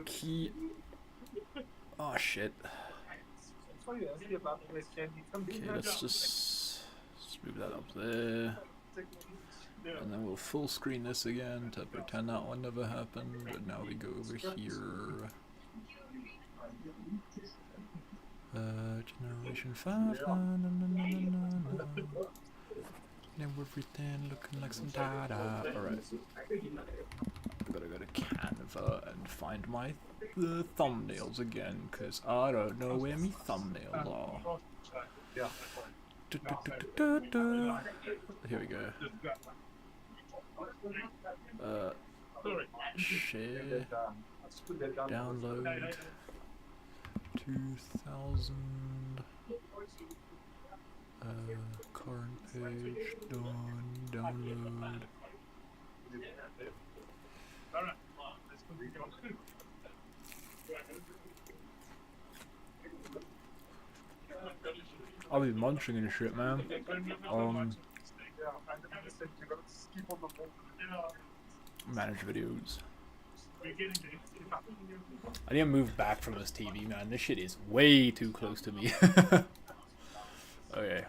key. Oh shit. Okay, let's just move that up there. And then we'll full screen this again to pretend that one never happened. But now we go over here. Generation 5. Now everything looking like some data. Alright. Gotta go to Canva and find my thumbnails again, because I don't know where my thumbnails are. Here we go. Share. Download. 2000. Current page. Done. Download. I'll be munching and shit, man. Manage videos. I need to move back from this TV, man. This shit is way too close to me. Okay.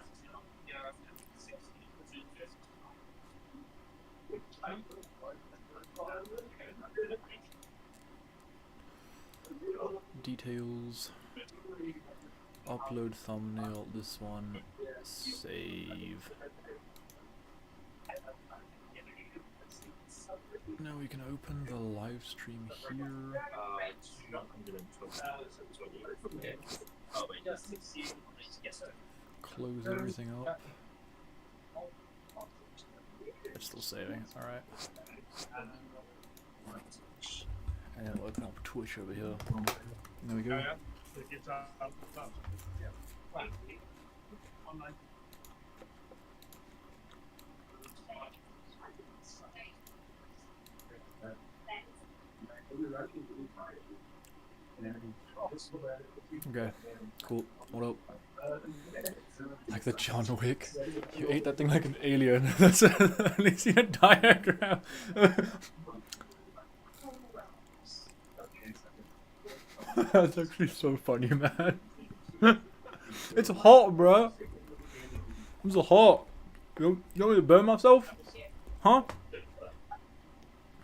Details. Upload thumbnail. This one. Save. Now we can open the live stream here. Close everything up. It's still saving. Alright. And then we'll open up Twitch over here. There we go. Okay, cool. What up? Like the John Wick. You ate that thing like an alien. That's at least a diagram. That's actually so funny, man. It's hot, bro. It's hot. You want me to burn myself? Huh?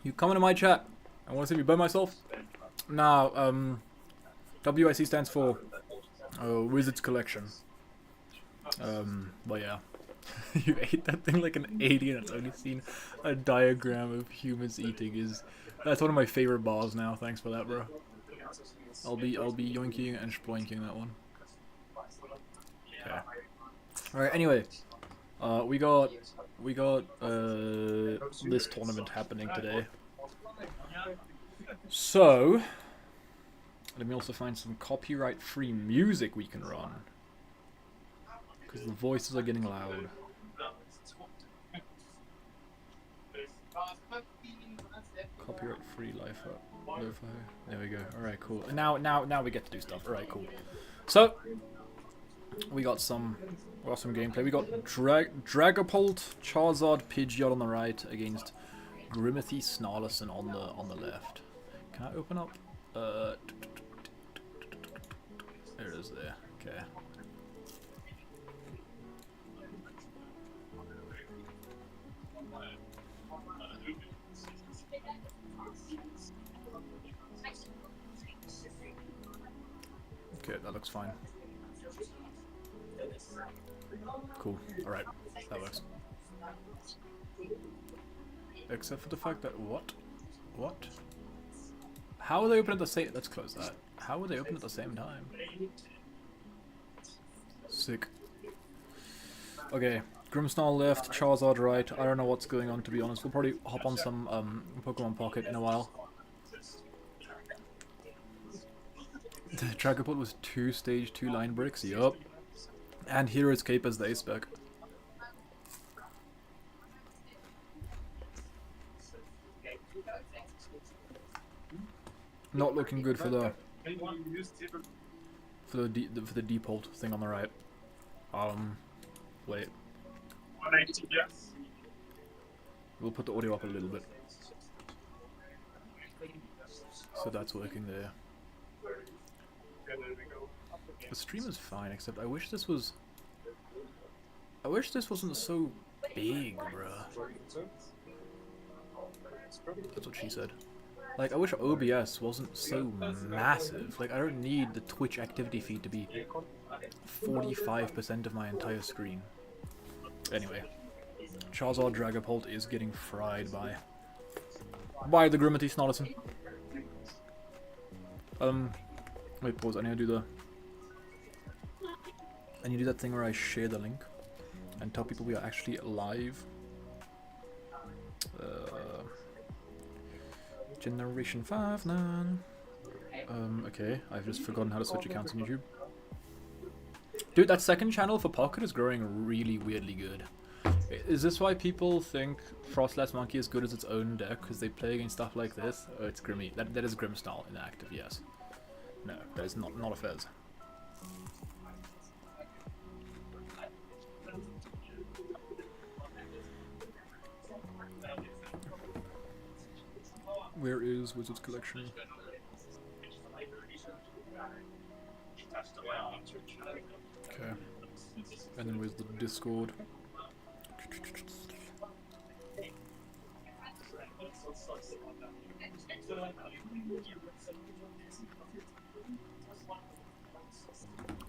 You come into my chat. I want to see me burn myself? Nah, WIC stands for Wizards Collection. But yeah. You ate that thing like an alien. It's only seen a diagram of humans eating. That's one of my favorite bars now. Thanks for that, bro. I'll be yoinking and sploinking that one. Okay. Alright, anyway. We got this tournament happening today. So let me also find some copyright-free music we can run. Because the voices are getting loud. Copyright-free lo-fi. There we go. Alright, cool. And now we get to do stuff. Alright, cool. So we got some gameplay. We got Dragapult, Charizard, Pidgeot on the right against Grimmothy, Snarlison on the left. Can I open up? There it is there. Okay. Okay, that looks fine. Cool. Alright. That works. Except for the fact that what? How are they open at the same? Let's close that. How are they open at the same time? Sick. Okay, Grimmsnarl left, Charizard right. I don't know what's going on, to be honest. We'll probably hop on some Pokemon Pocket in a while. The Dragapult was 2 stage 2 line bricks. Yup. And Hero Escape as the ace spec. Not looking good for the default thing on the right. Wait. We'll put the audio up a little bit. So that's working there. The stream is fine, except I wish this was... I wish this wasn't so big, bruh. That's what she said. Like, I wish OBS wasn't so massive. Like, I don't need the Twitch activity feed to be 45% of my entire screen. Anyway, Charizard Dragapult is getting fried by the Grimmity Snarlison. Wait, pause. I need to do the... I need to do that thing where I share the link and tell people we are actually live. Generation 5, none. Okay, I've just forgotten how to switch accounts on YouTube. Dude, that second channel for Pocket is growing really weirdly good. Is this why people think Frostless Monkey is good as its own deck? Because they play against stuff like this? Oh, it's Grimmy. That is Grimstyle inactive, yes. No, that is not a Fez. Where is Wizard's Collection? Okay. And then where's the Discord?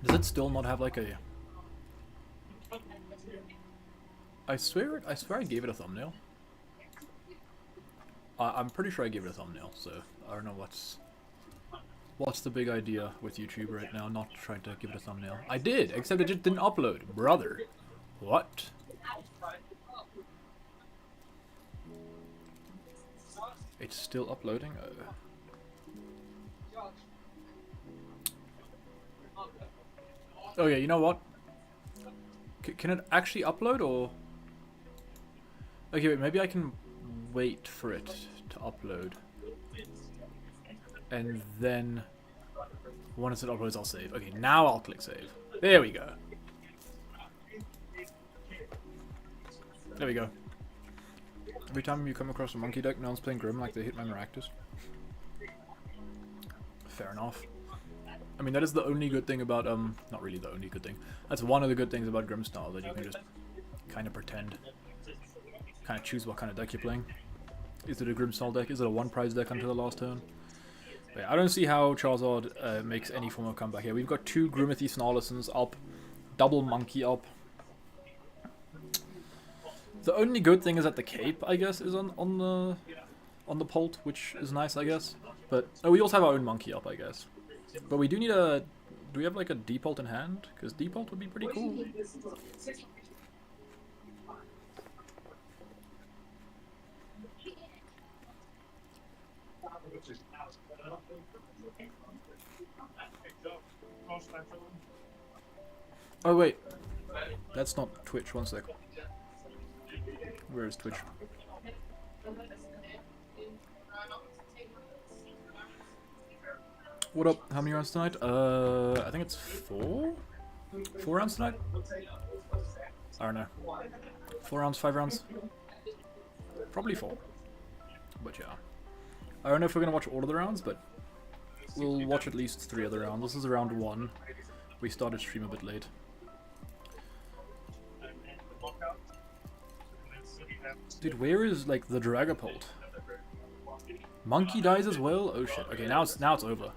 Does it still not have like a... I swear I gave it a thumbnail. I'm pretty sure I gave it a thumbnail, so I don't know what's the big idea with YouTube right now, not trying to give it a thumbnail. I did, except it just didn't upload. Brother. What? It's still uploading? Oh yeah, you know what? Can it actually upload, or... Okay, wait, maybe I can wait for it to upload. And then, once it uploads, I'll save. Okay, now I'll click save. There we go. There we go. Every time you come across a monkey deck, no one's playing Grim like they hit my Maractus. Fair enough. I mean, that is the only good thing about, not really the only good thing. That's one of the good things about Grimstyle, that you can just kind of pretend. Kind of choose what kind of deck you're playing. Is it a Grimstyle deck? Is it a one-prize deck until the last turn? But yeah, I don't see how Charizard makes any form of comeback here. We've got two Grimmity Snarlisons up, double Monkey up. The only good thing is that the cape, I guess, is on the Pult, which is nice, I guess. But oh, we also have our own Monkey up, I guess. But we do need a... Do we have like a Deepult in hand? Because Deepult would be pretty cool. Oh wait, that's not Twitch, one sec. Where is Twitch? What up? How many rounds tonight? I think it's 4? 4 rounds tonight? I don't know. 4 rounds, 5 rounds? Probably 4. But yeah. I don't know if we're gonna watch all of the rounds, but we'll watch at least 3 other rounds. This is round 1. We started stream a bit late. Dude, where is like the Dragapult? Monkey dies as well? Oh shit. Okay, now it's over.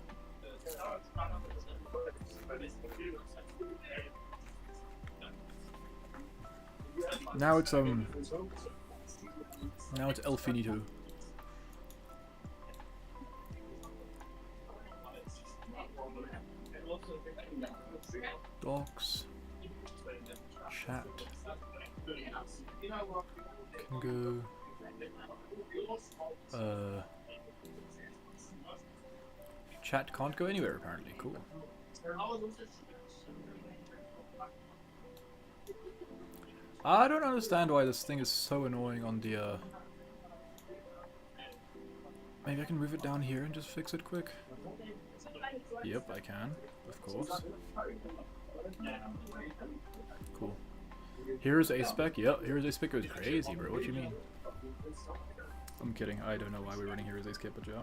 Now it's El Finito. Docs. Chat. Can go. Chat can't go anywhere apparently. Cool. I don't understand why this thing is so annoying on the Maybe I can move it down here and just fix it quick. Yep, I can, of course. Cool. Here's A-Spec. Yep, Here's A-Spec goes crazy, bro. What you mean? I'm kidding. I don't know why we're running Here's A-Skip, but yeah.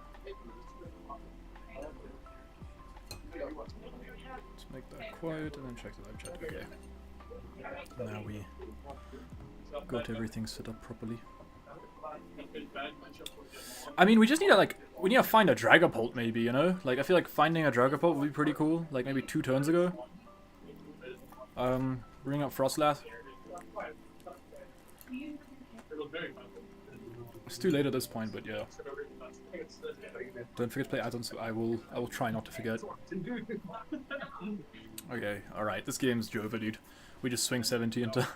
make that quiet and then check the live chat. Okay. Now we got everything set up properly. I mean, we just need to we need to find a Dragapult maybe, you know? Like, I feel like finding a Dragapult would be pretty cool. Like maybe 2 turns ago. Bring up Frostlass. It's too late at this point, but yeah. Don't forget to play add-ons. I will try not to forget. Okay, alright, this game's Jova, dude. We just swing 70 into...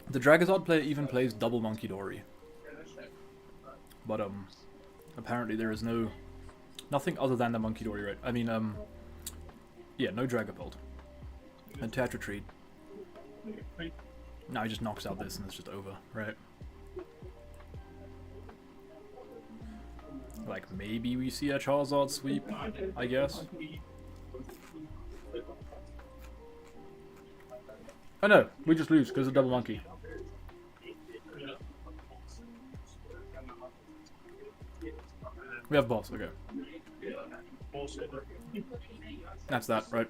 The Dragazord player even plays double Monkey Dory. But apparently there is nothing other than the Monkey Dory, right? I mean yeah, no Dragapult. And Tetra Treat. Now he just knocks out this and it's just over, right? Like maybe we see a Charizard sweep, I guess. Oh no, we just lose because of double monkey. We have boss, okay. That's that, right?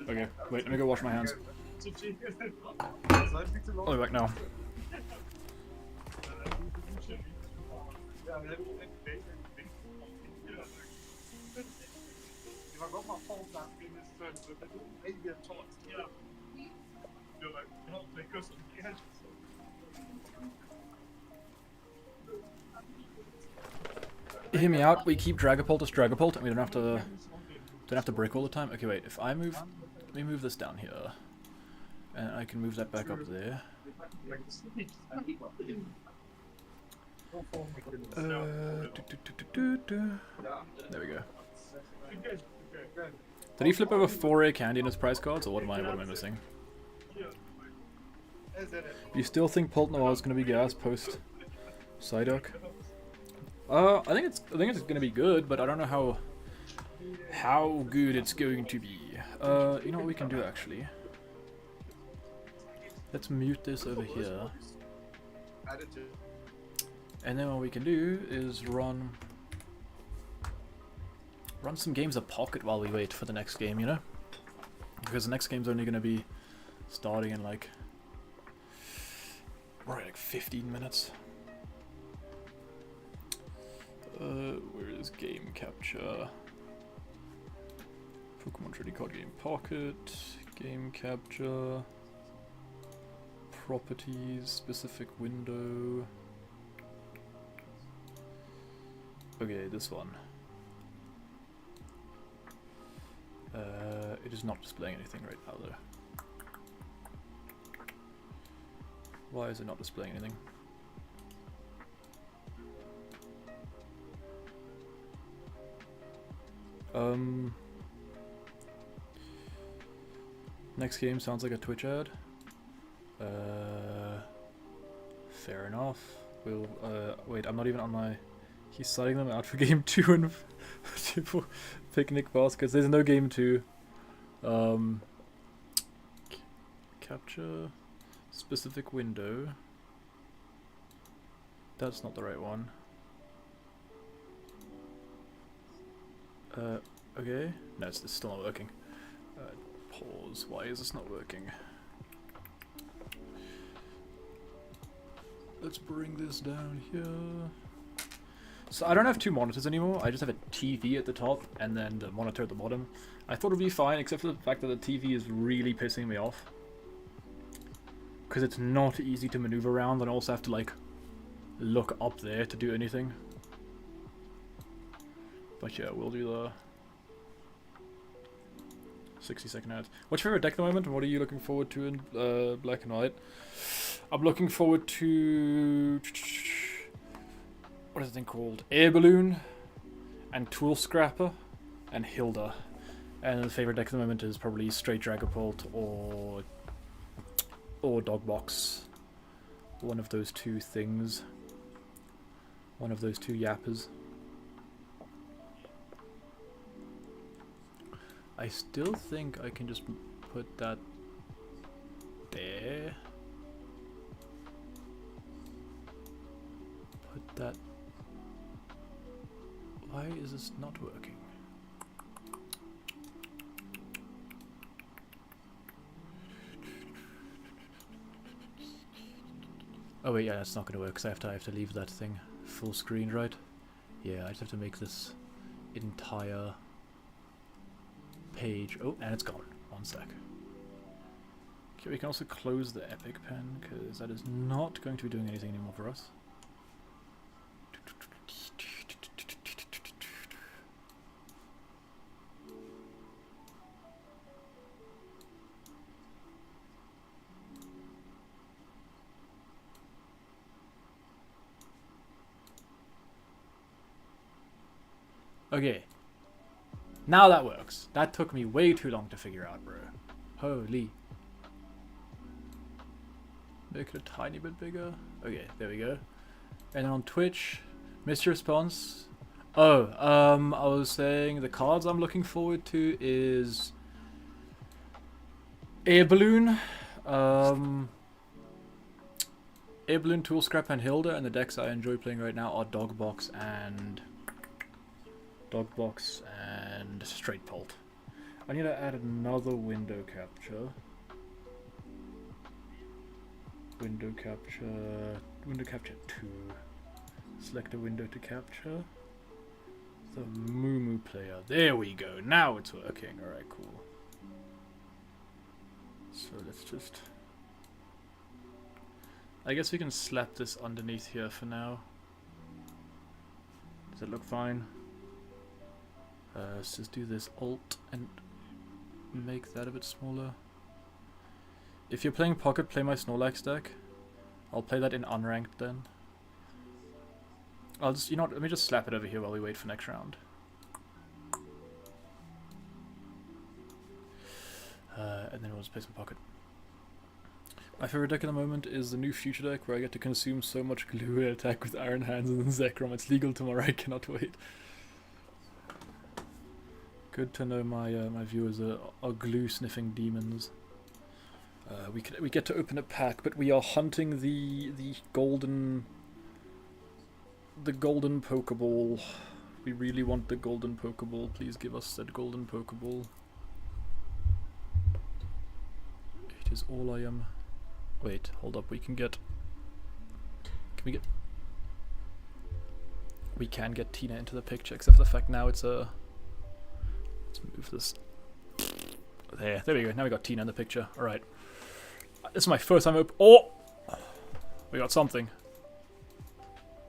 Okay, wait, let me go wash my hands. I'll be back now. Hear me out. We keep Dragapult as Dragapult, and we don't have to break all the time. Okay, wait. If I move, let me move this down here, and I can move that back up there. There we go. Did he flip over 4A candy in his prize cards, or what am I missing? You still think Pult Noir is going to be gas post Psyduck? I think it's going to be good, but I don't know how good it's going to be. You know what we can do actually? Let's mute this over here. And then what we can do is run some games of Pocket while we wait for the next game, you know? Because the next game's only going to be starting in like 15 minutes. Where is game capture? Pokemon Trading Card Game Pocket, game capture, properties, specific window. Okay, this one. It is not displaying anything right now though. Why is it not displaying anything? Next game sounds like a Twitch ad. Fair enough. We'll, wait, I'm not even on my... He's setting them out for game 2 and picnic baskets. There's no game 2. Capture specific window. That's not the right one. Okay. No, it's still not working. Pause. Why is this not working? Let's bring this down here. So I don't have 2 monitors anymore. I just have a TV at the top and then the monitor at the bottom. I thought it would be fine, except for the fact that the TV is really pissing me off. Because it's not easy to maneuver around, and I also have to like look up there to do anything. But yeah, we'll do the 60-second ads. What's your favorite deck at the moment, and what are you looking forward to in Black and White? I'm looking forward to... What is the thing called? Air Balloon, and Tool Scrapper, and Hilda. And the favorite deck at the moment is probably straight Dragapult or Dogbox. One of those 2 things. One of those 2 yappers. I still think I can just put that there. That... Why is this not working? Oh wait, yeah, that's not gonna work because I have to leave that thing full screen, right? Yeah, I just have to make this entire page. Oh, and it's gone. One sec. Okay, we can also close the epic pen because that is not going to be doing anything anymore for us. Okay. Now that works. That took me way too long to figure out, bro. Holy. Make it a tiny bit bigger. Okay, there we go. And then on Twitch, missed your response. Oh, I was saying the cards I'm looking forward to is Air Balloon, Air Balloon, Tool Scrap, and Hilda, and the decks I enjoy playing right now are Dogbox and Straight Bolt. I need to add another window capture. Window capture 2. Select a window to capture. The Moo player. There we go. Now it's working. Alright, cool. So let's just... I guess we can slap this underneath here for now. Does it look fine? Let's just do this Alt and make that a bit smaller. If you're playing Pocket, play my Snorlax deck. I'll play that in unranked then. I'll just, you know what, let me just slap it over here while we wait for next round. And then we'll just play some Pocket. My favorite deck at the moment is the new Future deck where I get to consume so much glue and attack with Iron Hands and Zekrom. It's legal tomorrow, I cannot wait. Good to know my my viewers are glue sniffing demons. We get to open a pack, but we are hunting the golden Pokeball. We really want the golden Pokeball. Please give us that golden Pokeball. It is all I am. Wait, hold up. We can get. Can we get? We can get Tina into the picture, except for the fact now it's a. Let's move this. There we go. Now we got Tina in the picture. All right. This is my first time open. Oh, we got something.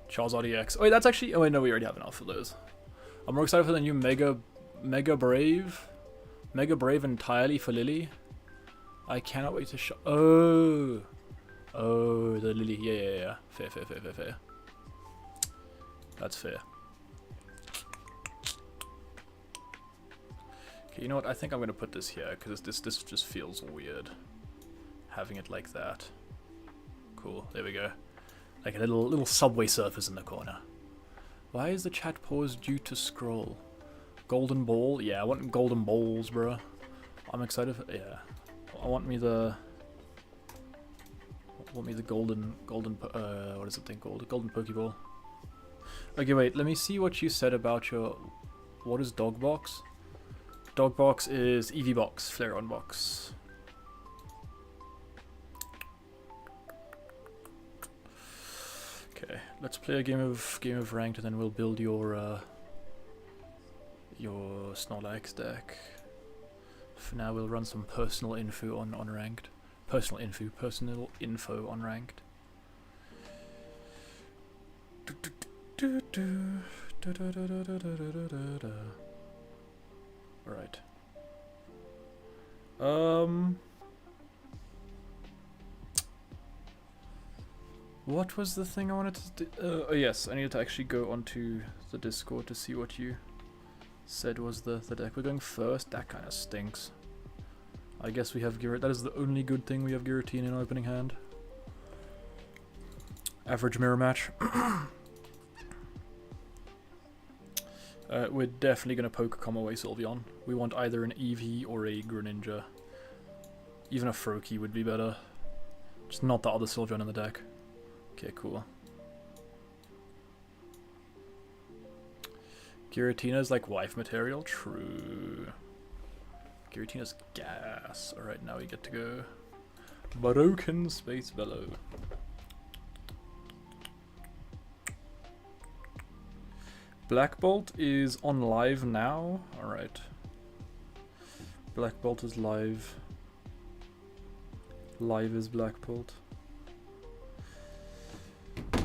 Charizard EX. Oh wait, that's actually. Oh wait, no, we already have enough of those. I'm more excited for the new Mega Brave entirely for Lily. I cannot wait to show. Oh, the Lily. Yeah. Fair. That's fair. Okay, you know what? I think I'm gonna put this here because this just feels weird, having it like that. Cool. There we go. Like a little subway surfers in the corner. Why is the chat pause due to scroll? Golden ball? Yeah, I want golden balls, bro. I'm excited for, yeah. I want me the golden what is the thing called? Golden Pokeball. Okay, wait, let me see what you said about your, what is Dogbox? Dogbox is EV box, Flare-On box. Okay, let's play a game of ranked, and then we'll build your Snorlax deck. For now, we'll run some personal info on ranked. Personal info on ranked. All right. What was the thing I wanted to do? Oh yes, I needed to actually go onto the Discord to see what you said was the deck. We're going first. That kind of stinks. I guess we have that is the only good thing we have Giratina in opening hand. Average mirror match. We're definitely going to poke Come Away Sylveon. We want either an Eevee or a Greninja. Even a Froakie would be better. Just not the other Sylveon in the deck. Okay, cool. Giratina's like wife material. True. Giratina's gas. Alright, now we get to go. Broken Space Bellow. Black Bolt is on live now. Alright. Black Bolt is live. Live is Black Bolt.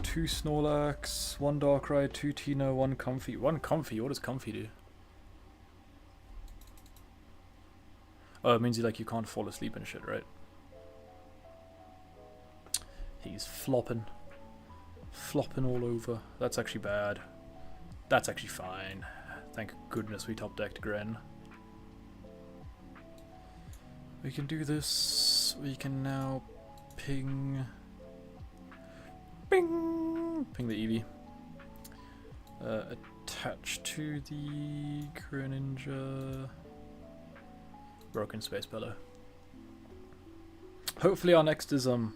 2 Snorlax, 1 Darkrai, 2 Tina, 1 Comfy. 1 Comfy? What does Comfy do? Oh, it means you can't fall asleep and shit, right? He's flopping. Flopping all over. That's actually bad. That's actually fine. Thank goodness we top decked Gren. We can do this. We can now ping. Ping! Ping the Eevee. Attach to the Greninja. Broken Space Bellow. Hopefully our next is our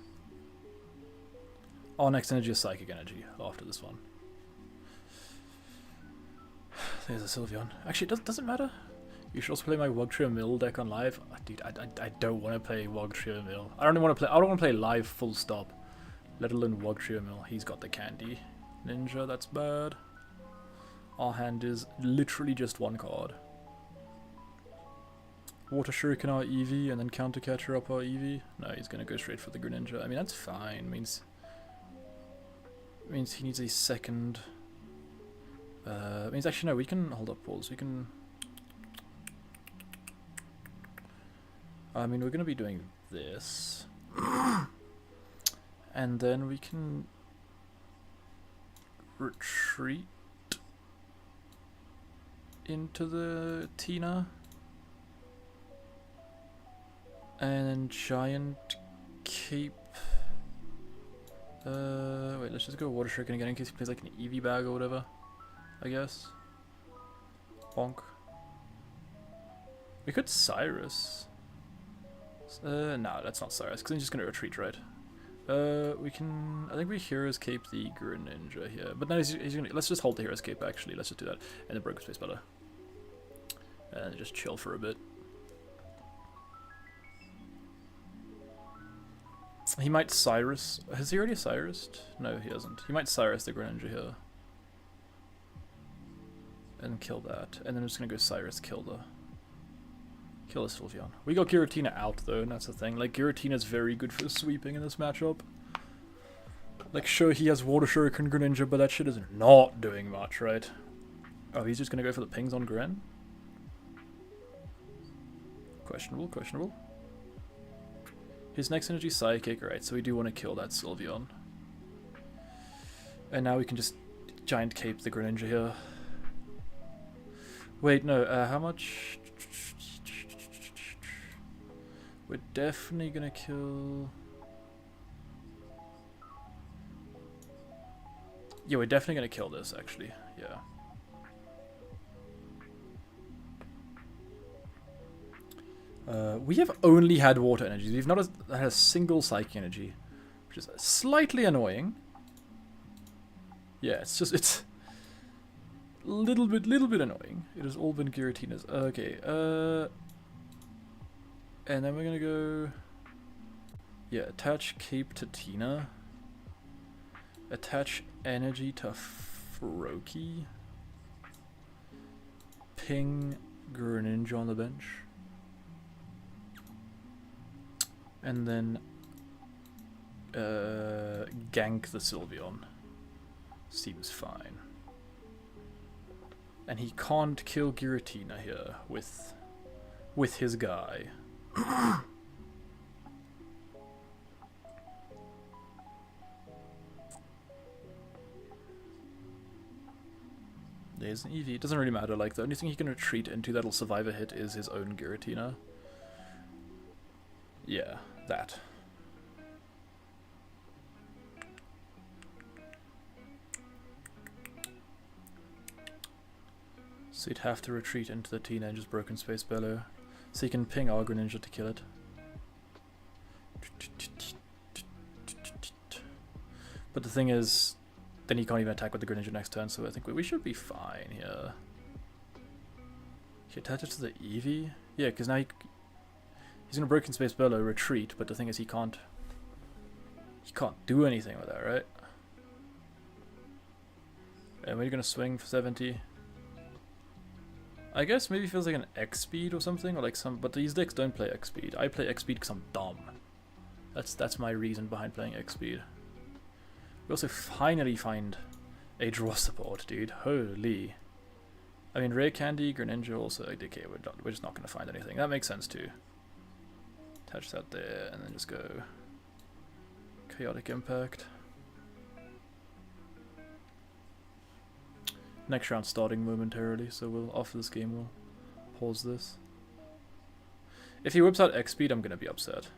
next energy is Psychic Energy after this one. There's a Sylveon. Actually, does it matter? You should also play my Wugtrio Mill deck on live. Oh, dude, I don't want to play Wugtrio Mill. I don't want to play live full stop. Let alone Wugtrio Mill. He's got the Candy Ninja. That's bad. Our hand is literally just 1 card. Water Shuriken our Eevee and then Counter Catcher up our Eevee. No, he's gonna go straight for the Greninja. I mean, that's fine. Means he needs a second. Means actually no, we can hold up pause. We can. I mean, we're gonna be doing this, and then we can retreat into the Tina, and then Giant Cape. Wait, let's just go Water Shuriken again in case he plays like an Eevee bag or whatever. I guess. Bonk. We could Cyrus. No, that's not Cyrus, because he's just gonna retreat, right? We can. I think we Hero's Cape the Greninja here, but no, he's gonna. Let's just hold the Hero's Cape. Actually, let's just do that, and then Broken Space Bellow, and just chill for a bit. He might Cyrus. Has he already Cyrused? No, he hasn't. He might Cyrus the Greninja here. And kill that. And then I'm just gonna go Cyrus, kill the Sylveon. We got Giratina out though, and that's the thing. Like, Giratina's very good for sweeping in this matchup. Like, sure, he has Water Shuriken Greninja, but that shit is not doing much, right? Oh, he's just gonna go for the pings on Gren? Questionable, questionable. His next energy Psychic, alright, so we do want to kill that Sylveon. And now we can just Giant Cape the Greninja here. Wait, no, how much? We're definitely gonna kill... Yeah, we're definitely gonna kill this, actually, yeah. We have only had water energies. We've not had a single Psychic energy, which is slightly annoying. Yeah, it's little bit annoying. It has all been Giratina's. Okay, and then we're gonna go. Yeah, attach Cape to Tina. Attach energy to Froakie. Ping Greninja on the bench. And then gank the Sylveon. Seems fine. And he can't kill Giratina here with his guy. There's an Eevee. It doesn't really matter. Like, the only thing he can retreat into that'll survive a hit is his own Giratina. Yeah, that. So you'd have to retreat into the Tina and just Broken Space Bellow. So you can ping our Greninja to kill it. But the thing is, then he can't even attack with the Greninja next turn, so I think we should be fine here. He attaches to the Eevee? Yeah, because now he's gonna Broken Space Bellow, retreat, but the thing is he can't do anything with that, right? And we're gonna swing for 70. I guess maybe feels like an X speed or something, or like some. But these decks don't play X speed. I play X speed because I'm dumb. That's my reason behind playing X speed. We also finally find a draw support, dude. Holy. I mean, Rare Candy, Greninja also. Okay, we're just not gonna find anything. That makes sense too. Attach that there, and then just go Chaotic Impact. Next round starting momentarily, so after this game we'll pause this. If he whips out X speed, I'm gonna be upset.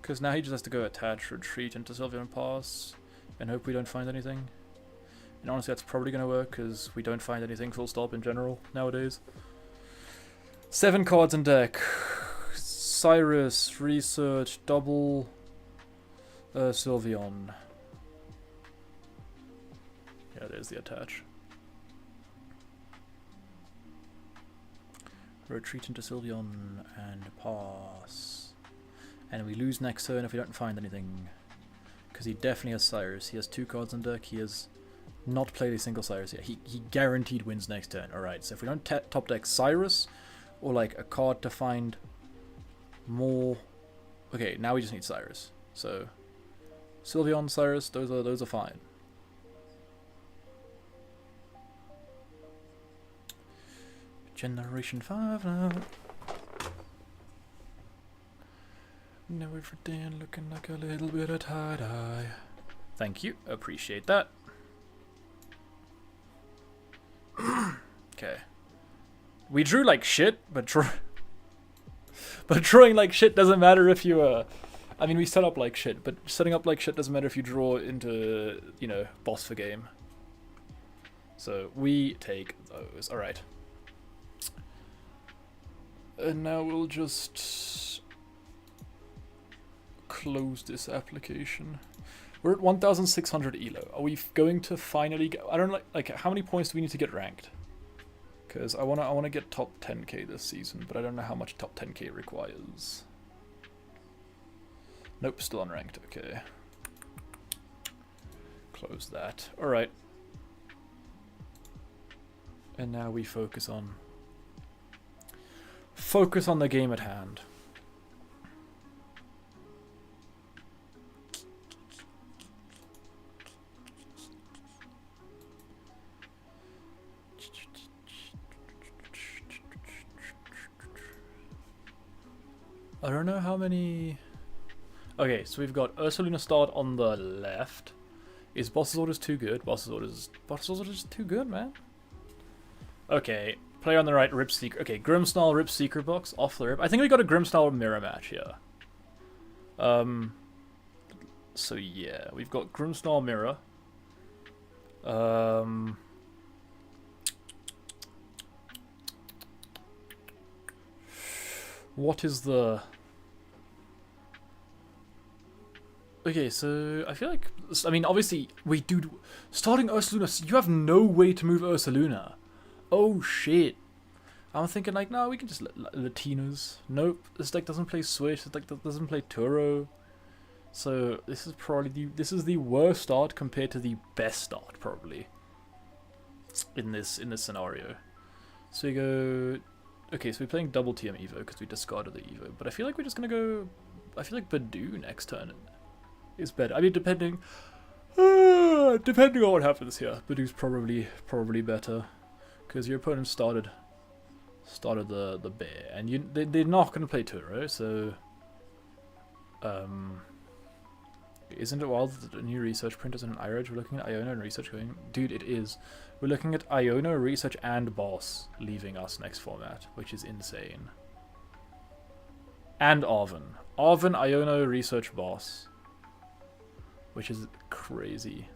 Because now he just has to go attach, retreat into Sylveon Pass, and hope we don't find anything. And honestly, that's probably going to work, because we don't find anything full stop in general nowadays. 7 cards in deck. Cyrus, Research, double Sylveon. Yeah, there's the attach. Retreat into Sylveon and pass. And we lose next turn if we don't find anything. Because he definitely has Cyrus. He has 2 cards in deck. He has not played a single Cyrus yet. He guaranteed wins next turn. Alright, so if we don't top deck Cyrus, or like a card to find more... Okay, now we just need Cyrus. So, Sylveon, Cyrus, those are fine. Generation 5 now. Now everything looking like a little bit of tie-dye. Thank you, appreciate that. Okay. We drew like shit, but drawing like shit doesn't matter if you I mean, we set up like shit, but setting up like shit doesn't matter if you draw into, you know, boss for game. So we take those. Alright. And now we'll just close this application. We're at 1,600 elo. Are we going to finally get... I don't like how many points do we need to get ranked? Because I wanna get top 10k this season, but I don't know how much top 10k requires. Nope, still unranked. Okay. Close that. Alright. And now we focus on the game at hand. I don't know how many... Okay, so we've got Ursaluna start on the left. Is Boss's Orders too good? Boss's Orders too good, man. Okay, play on the right, Rip Seeker. Okay, Grimmsnarl, Rip Seeker box, off the rip. I think we got a Grimmsnarl mirror match here. So yeah, we've got Grimmsnarl mirror. What is the... Okay, so I feel like... I mean, obviously, wait, dude, starting Ursaluna, you have no way to move Ursaluna. Oh, shit. I'm thinking, like, no, we can just Latinas. Nope, this deck doesn't play Switch, this deck doesn't play Turo. So, this is probably the worst start compared to the best start, probably. In this scenario. So we go... Okay, so we're playing double TM Evo because we discarded the Evo. But I feel like we're just going to go... I feel like Badoo next turn is better. I mean, depending on what happens here, Badoo's probably better. Because your opponent started the bear. And they're not going to play Turo, so... Isn't it wild that the new research print is in an iReg? We're looking at Iona and research going... Dude, it is. We're looking at Iona, research, and boss leaving us next format, which is insane. And Arven. Arven, Iona, research, boss. Which is crazy.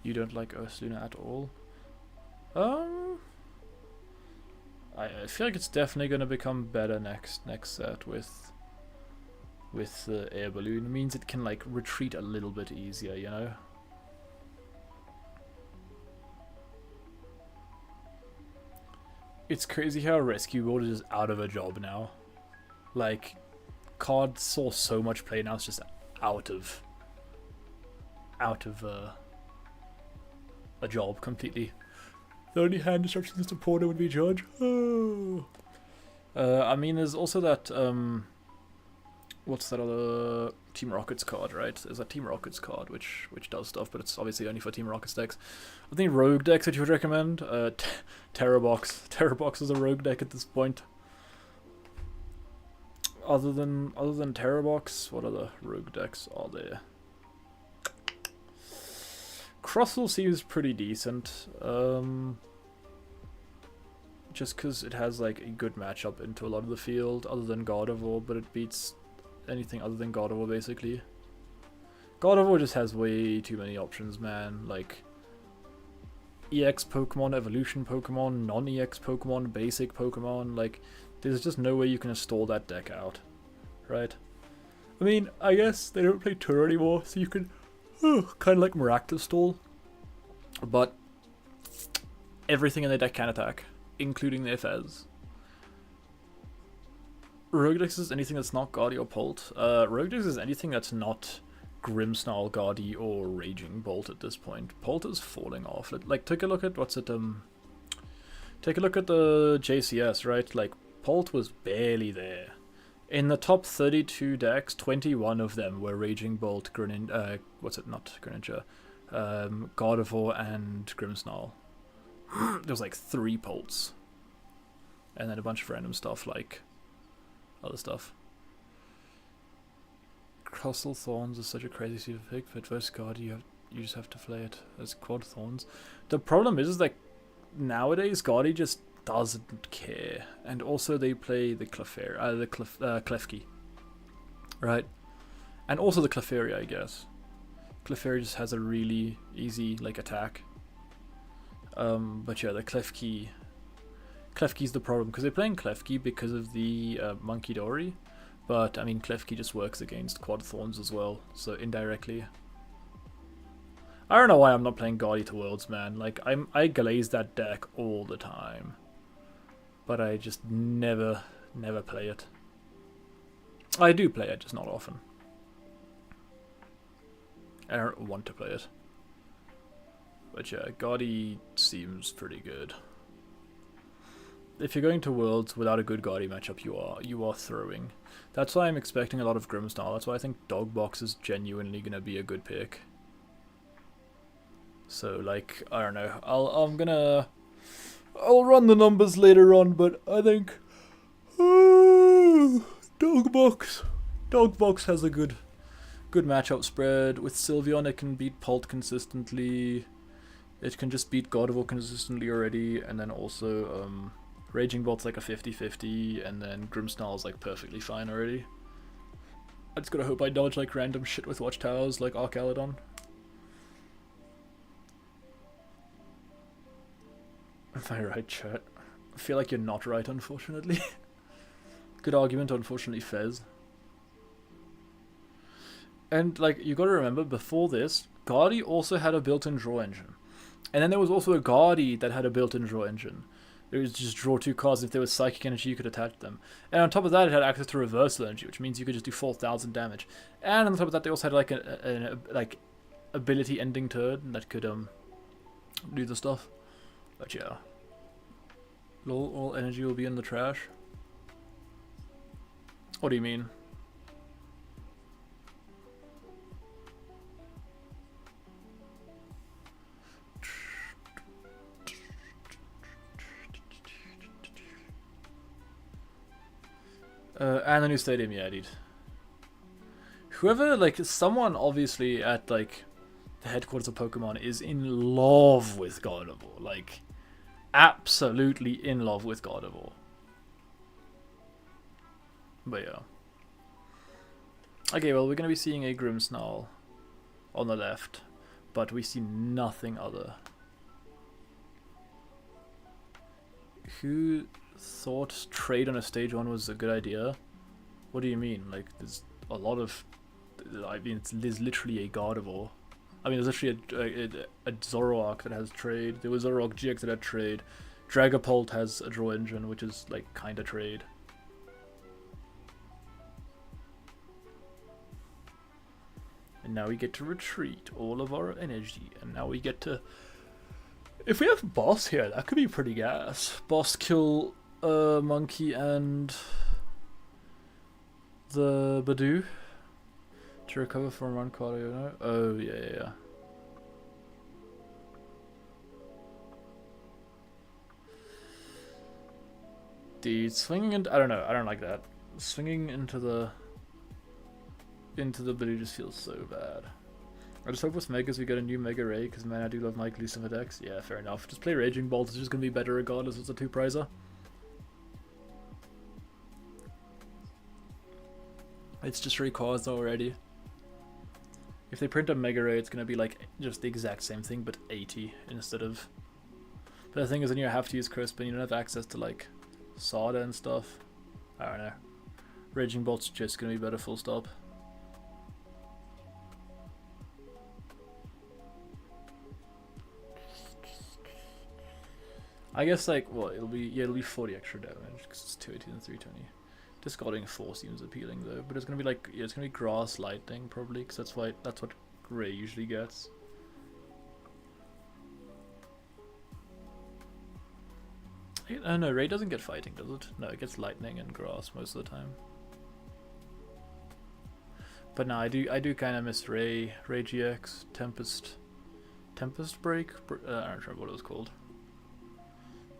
You don't like Ursulina at all? I feel like it's definitely gonna become better next set with the air balloon. It means it can like retreat a little bit easier, you know. It's crazy how Rescue World is out of a job now. Like, card saw so much play, now it's just out of a job completely. The only hand destruction system supporter would be Judge. Oh. I mean, there's also that what's that other Team Rockets card, right? There's a Team Rockets card which does stuff, but it's obviously only for Team Rockets decks. I think rogue decks that you would recommend. Terrorbox. Terrorbox is a rogue deck at this point. Other than Terrorbox, what other rogue decks are there? Crossel seems pretty decent. Just because it has like a good matchup into a lot of the field, other than God of War, but it beats anything other than God of War basically. God of War just has way too many options, man. Like EX Pokemon, Evolution Pokemon, non-EX Pokemon, basic Pokemon. Like there's just no way you can install that deck out, right? I mean, I guess they don't play Tour anymore, so you can kind of like Miraculous Stall, but everything in the deck can attack, including their Fez. Rogue decks is anything that's not Guardy or Bolt. Rogue decks is anything that's not Grimmsnarl, Guardy, or Raging Bolt at this point. Bolt is falling off. Like, take a look at take a look at the JCS, right? Like, Bolt was barely there. In the top 32 decks, 21 of them were Raging Bolt, God of War, and Grimmsnarl. There was like 3 Bolts. And then a bunch of random stuff like other stuff. Crossel Thorns is such a crazy super pick, but versus God, you just have to play it as Quad Thorns. The problem is that nowadays Guardy just doesn't care, and also they play the Klefki, right? And also the Clefairy, I guess. Clefairy just has a really easy like attack. But yeah, the Klefki's the problem because they're playing Klefki because of the Monkey Dory, but I mean Klefki just works against Quad Thorns as well, so indirectly. I don't know why I'm not playing Guardy to Worlds, man. Like I glaze that deck all the time, but I just never play it. I do play it, just not often. I don't want to play it. But yeah, Guardy seems pretty good. If you're going to Worlds without a good Guardy matchup, you are throwing. That's why I'm expecting a lot of Grimmsnarl. That's why I think Dogbox is genuinely gonna be a good pick. So like, I don't know. I'll run the numbers later on, but I think Dogbox has a good matchup spread. With Sylveon, it can beat Pult consistently. It can just beat God of War consistently already, and then also Raging Bolt's like a 50-50, and then Grimmsnarl's like perfectly fine already. I just gotta hope I dodge like random shit with Watchtowers like Arcaladon. Am I right, chat? I feel like you're not right, unfortunately. Good argument, unfortunately, Fez. And like, you gotta remember, before this, Guardy also had a built-in draw engine. And then there was also a Guardy that had a built-in draw engine. It was just draw 2 cards, if there was Psychic Energy you could attach them. And on top of that it had access to Reversal Energy, which means you could just do 4,000 damage. And on top of that they also had like an ability ending turn that could do the stuff. But yeah. All energy will be in the trash. What do you mean? And a new stadium, yeah, dude. Whoever, like, someone obviously at, like, the headquarters of Pokemon is in love with God of War. Like, absolutely in love with God of War. But yeah. Okay, well, we're going to be seeing a Grimmsnarl on the left. but we see nothing other. Who thought trade on a stage 1 was a good idea? What do you mean? Like, there's a lot of... I mean, there's literally a Gardevoir. I mean, there's actually a Zoroark that has trade. There was a Zoroark GX that had trade. Dragapult has a draw engine, which is, like, kinda trade. And now we get to retreat all of our energy. And now we get to... If we have boss here, that could be pretty gas. Boss kill Monkey and the Badoo to recover from one card, you know? Oh, yeah. Dude, swinging into... I don't know, I don't like that. Swinging into the Badoo just feels so bad. I just hope with Megas we get a new Mega Ray, because man, I do love Mike Lee decks. Yeah, fair enough. Just play Raging Bolt, it's just going to be better regardless, it's a 2-prizer. It's just Rayquaza already. If they print a Mega Ray, it's going to be like just the exact same thing, but 80 instead of... But the thing is, then you have to use Crisp, and you don't have access to like Sada and stuff. I don't know. Raging Bolt's just going to be better, full stop. I guess like, well, it'll be 40 extra damage because it's 280 and 320. Discarding 4 seems appealing though, but it's gonna be like, yeah, it's gonna be Grass Lightning probably, because that's what Ray usually gets. No, Ray doesn't get Fighting, does it? No, it gets Lightning and Grass most of the time. But no, I do kind of miss Ray GX, Tempest Break. I don't remember what it was called.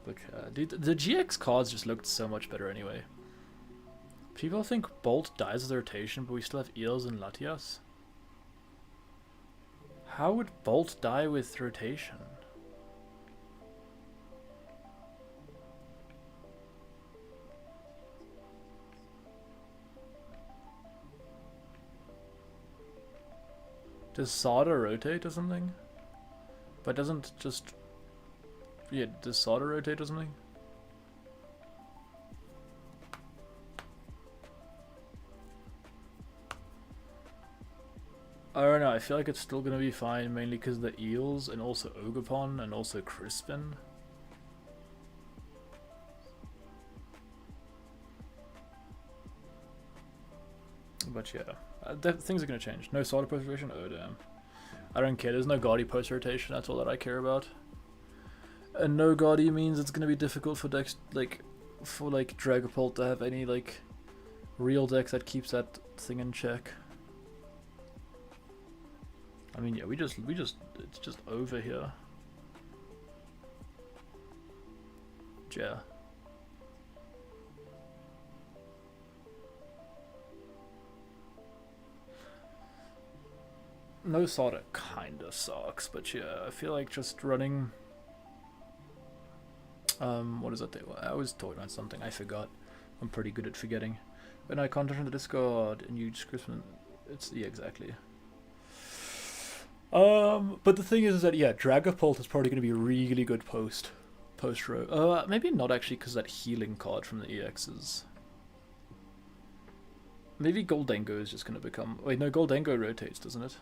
But dude, the GX cards just looked so much better anyway. People think Bolt dies with rotation, but we still have Eels and Latias. How would Bolt die with rotation? Does Sada rotate or something? But doesn't just... Yeah, does Sada rotate or something? I don't know, I feel like it's still gonna be fine, mainly because of the Eels and also Ogerpon and also Crispin. But yeah, things are gonna change. No Sada post rotation? Oh damn. I don't care, there's no Guardi post rotation, that's all that I care about. And no Guardi means it's gonna be difficult for decks like Dragapult to have any like real deck that keeps that thing in check. I mean, yeah, it's just over here. Yeah. No Sada kinda sucks, but yeah, I feel like just running... what is that? I was talking about something, I forgot. I'm pretty good at forgetting. When I content in the Discord and you description, yeah, exactly. But the thing is that, yeah, Dragapult is probably going to be really good post row. Maybe not actually, because that healing card from the EXs. Maybe Goldengo is just going to become... Wait, no, Goldengo rotates, doesn't it?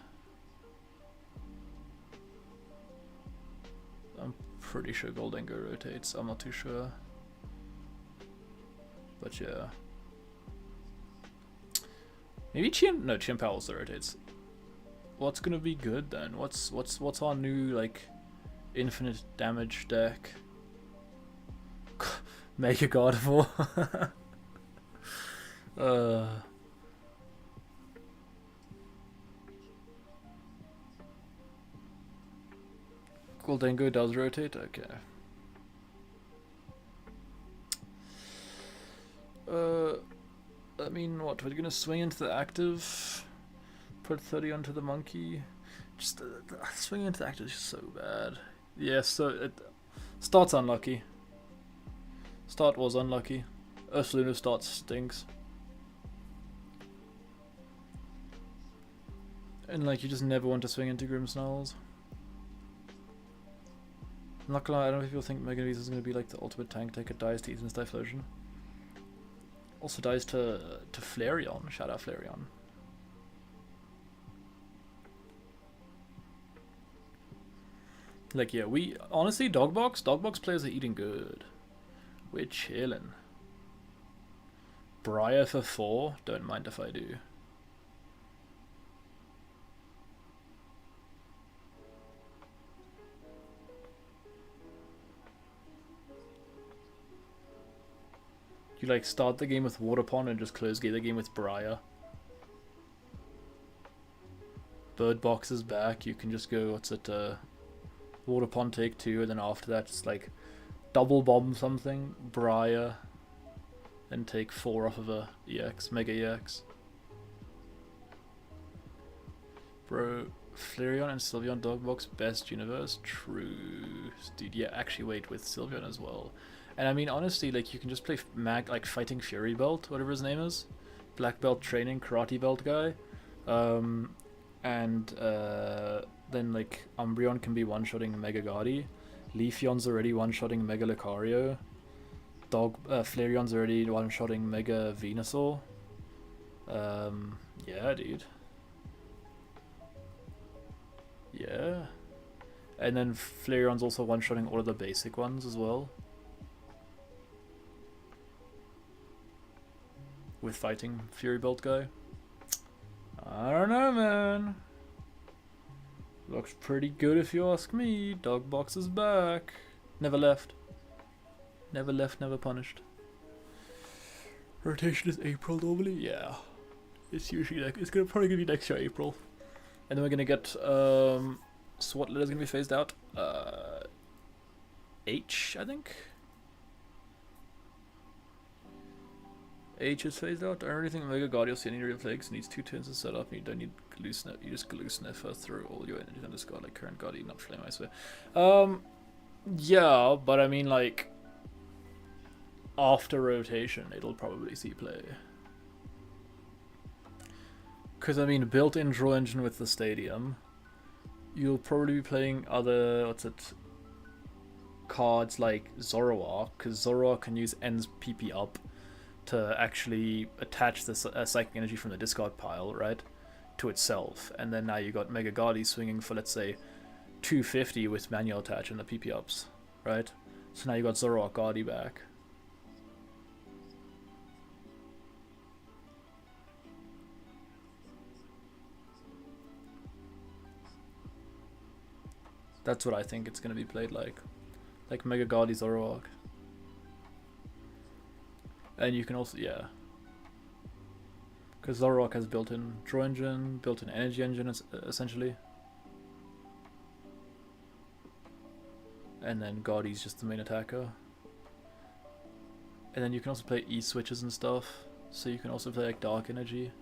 I'm pretty sure Goldengo rotates. I'm not too sure. But yeah. Maybe Chimpao also rotates. What's gonna be good then? What's our new like infinite damage deck? Mega Gardevoir. Goldengo does rotate? Okay. I mean, what? We're gonna swing into the active, put 30 onto the monkey. Just swing into the active is just so bad. Yeah, so start's unlucky. Start was unlucky. Ursaluna start stinks. And like, you just never want to swing into Grimmsnarls. I'm not gonna lie, I don't know if people think Mega Visa is gonna be like the ultimate tank deck. It dies to Ethan's Typhlosion. Also dies to Flareon. Shout out Flareon. Like, yeah, we honestly, Dogbox players are eating good. We're chilling. Briar for 4, don't mind if I do. You like start the game with Water Pond and just close the game with Briar. Bird Box is back, you can just go, what's it, Water Pond take 2, and then after that just like double bomb something, Briar, then take 4 off of a EX, Mega EX. Bro, Flareon and Sylveon Dogbox best universe? True. Dude, yeah, actually wait, with Sylveon as well. And I mean, honestly, like, you can just play like Fighting Fury Belt, whatever his name is. Black Belt Training Karate Belt guy. Then, like, Umbreon can be one-shotting Mega Gardy. Leafeon's already one-shotting Mega Lucario. Flareon's already one-shotting Mega Venusaur. Yeah, dude. Yeah. And then Flareon's also one-shotting all of the basic ones as well. With Fighting Fury Belt guy. I don't know, man. Looks pretty good if you ask me. Dogbox is back. Never left. Never left, never punished. Rotation is April normally? Yeah. It's usually like, it's probably gonna be next year April. And then we're gonna get SWAT letter's gonna be phased out. H, I think. H is phased out. I don't really think Mega Guardian see any real flags. Needs 2 turns to set up. You don't need glue sniff. You just glue sniffer through all your energy on this guard like current Guardian, not Flame, I swear. Yeah, but I mean, like, after rotation, it'll probably see play. Because I mean, built-in draw engine with the stadium, you'll probably be playing other cards like Zoroark, because Zoroark can use N's PP up to actually attach the psychic energy from the discard pile, right, to itself. And then now you got Mega Gardy swinging for, let's say, 250 with manual attach and the PP ups, right? So now you got Zoroark Gardy back. That's what I think it's going to be played like Mega Gardy Zoroark. And you can also, yeah, because Zoroark has built-in draw engine, built-in energy engine, essentially. And then Gardy's just the main attacker. And then you can also play E-switches and stuff, so you can also play like Dark Energy.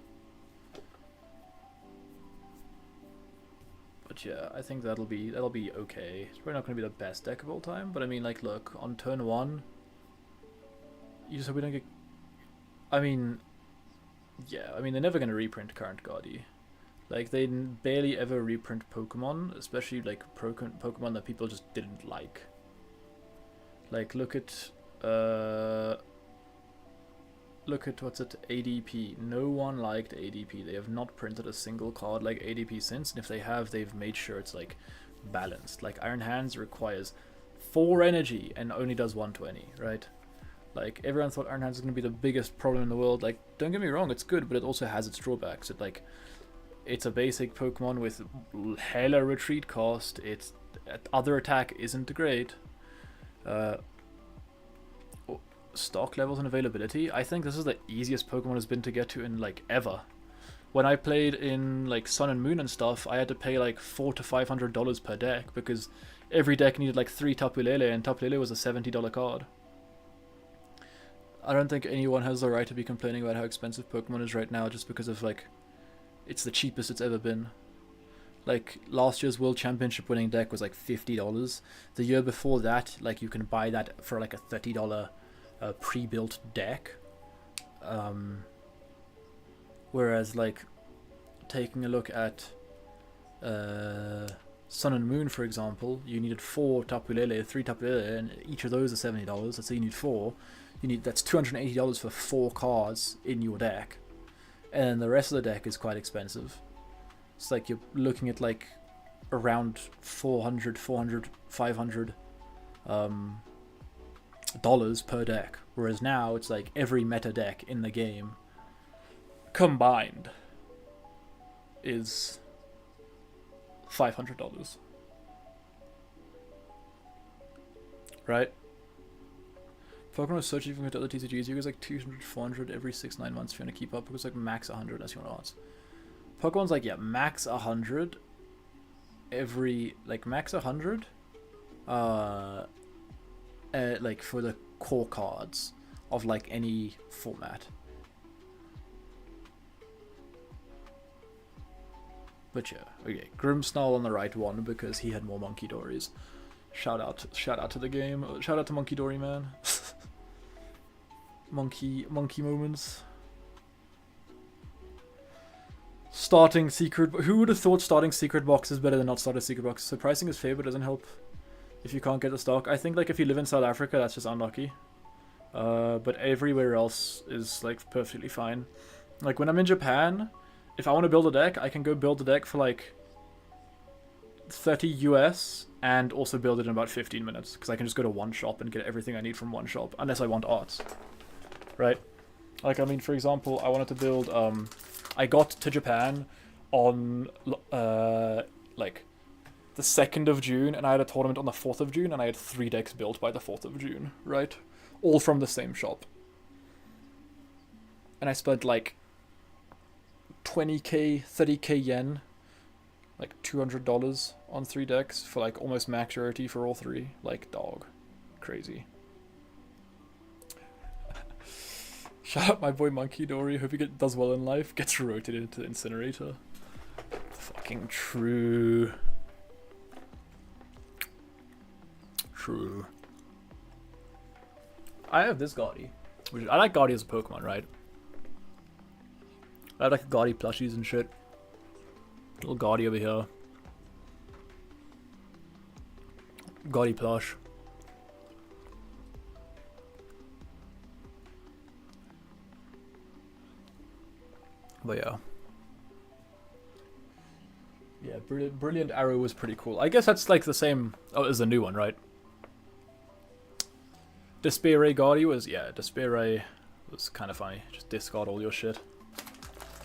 But yeah, I think that'll be okay. It's probably not going to be the best deck of all time, but I mean, like, look, on turn 1, you just hope we don't get... I mean, yeah, I mean, they're never going to reprint current Guardy. Like, they barely ever reprint Pokemon, especially, like, Pokemon that people just didn't like. Like, look at, what's it, ADP. No one liked ADP. They have not printed a single card like ADP since, and if they have, they've made sure it's, like, balanced. Like, Iron Hands requires 4 energy and only does 120, right? Like, everyone thought Iron Hands was going to be the biggest problem in the world. Like, don't get me wrong, it's good, but it also has its drawbacks. It's a basic Pokemon with hella retreat cost. Its other attack isn't great. Stock levels and availability. I think this is the easiest Pokemon has been to get to in, like, ever. When I played in, like, Sun and Moon and stuff, I had to pay, like, $400 to $500 per deck, because every deck needed, like, 3 Tapu Lele, and Tapu Lele was a $70 card. I don't think anyone has the right to be complaining about how expensive Pokemon is right now just because of, like, it's the cheapest it's ever been. Like, last year's World Championship winning deck was like $50. The year before that, like, you can buy that for like a $30 pre-built deck. Whereas, like, taking a look at Sun and Moon, for example, you needed 4 Tapu Lele, 3 Tapu Lele, and each of those are $70. Let's say you need 4. That's $280 for 4 cards in your deck. And the rest of the deck is quite expensive. It's like you're looking at like around $500 dollars per deck. Whereas now it's like every meta deck in the game combined is $500. Right? Pokemon is so cheap compared to other TCGs. You guys like 200, 400 every 6-9 months if you want to keep up. Because like max 100 as you want to odds. Pokemon's like, yeah, max 100 every, like max 100 like for the core cards of like any format. But yeah, okay, Grimmsnarl on the right one because he had more Monkey Dories. Shout out to the game. Shout out to Monkey Dory man. monkey moments. Starting secret. Who would have thought starting secret box is better than not starting secret box? So pricing is fair, but doesn't help if you can't get the stock. I think like if you live in South Africa, that's just unlucky. But everywhere else is like perfectly fine. Like when I'm in Japan, if I want to build a deck, I can go build a deck for like 30 US and also build it in about 15 minutes because I can just go to one shop and get everything I need from one shop unless I want arts. Right? Like I mean, for example, I wanted to build I got to Japan on like the 2nd of June and I had a tournament on the 4th of June and I had 3 decks built by the 4th of June, right? All from the same shop. And I spent like 20k, 30k yen, like $200 on 3 decks for like almost max rarity for all 3. Like, dog. Crazy. Shout out my boy Monkey Dory. Hope he does well in life. Gets rotated into the incinerator. Fucking true. True. I have this Gaudi. I like Gaudi as a Pokemon, right? I have like Gaudi plushies and shit. Little Gaudi over here. Gaudi plush. But yeah. Yeah, Brilliant Arrow was pretty cool. I guess that's like the same as the new one, right? Despair Gaudi was, yeah, Despair was kind of funny. Just discard all your shit.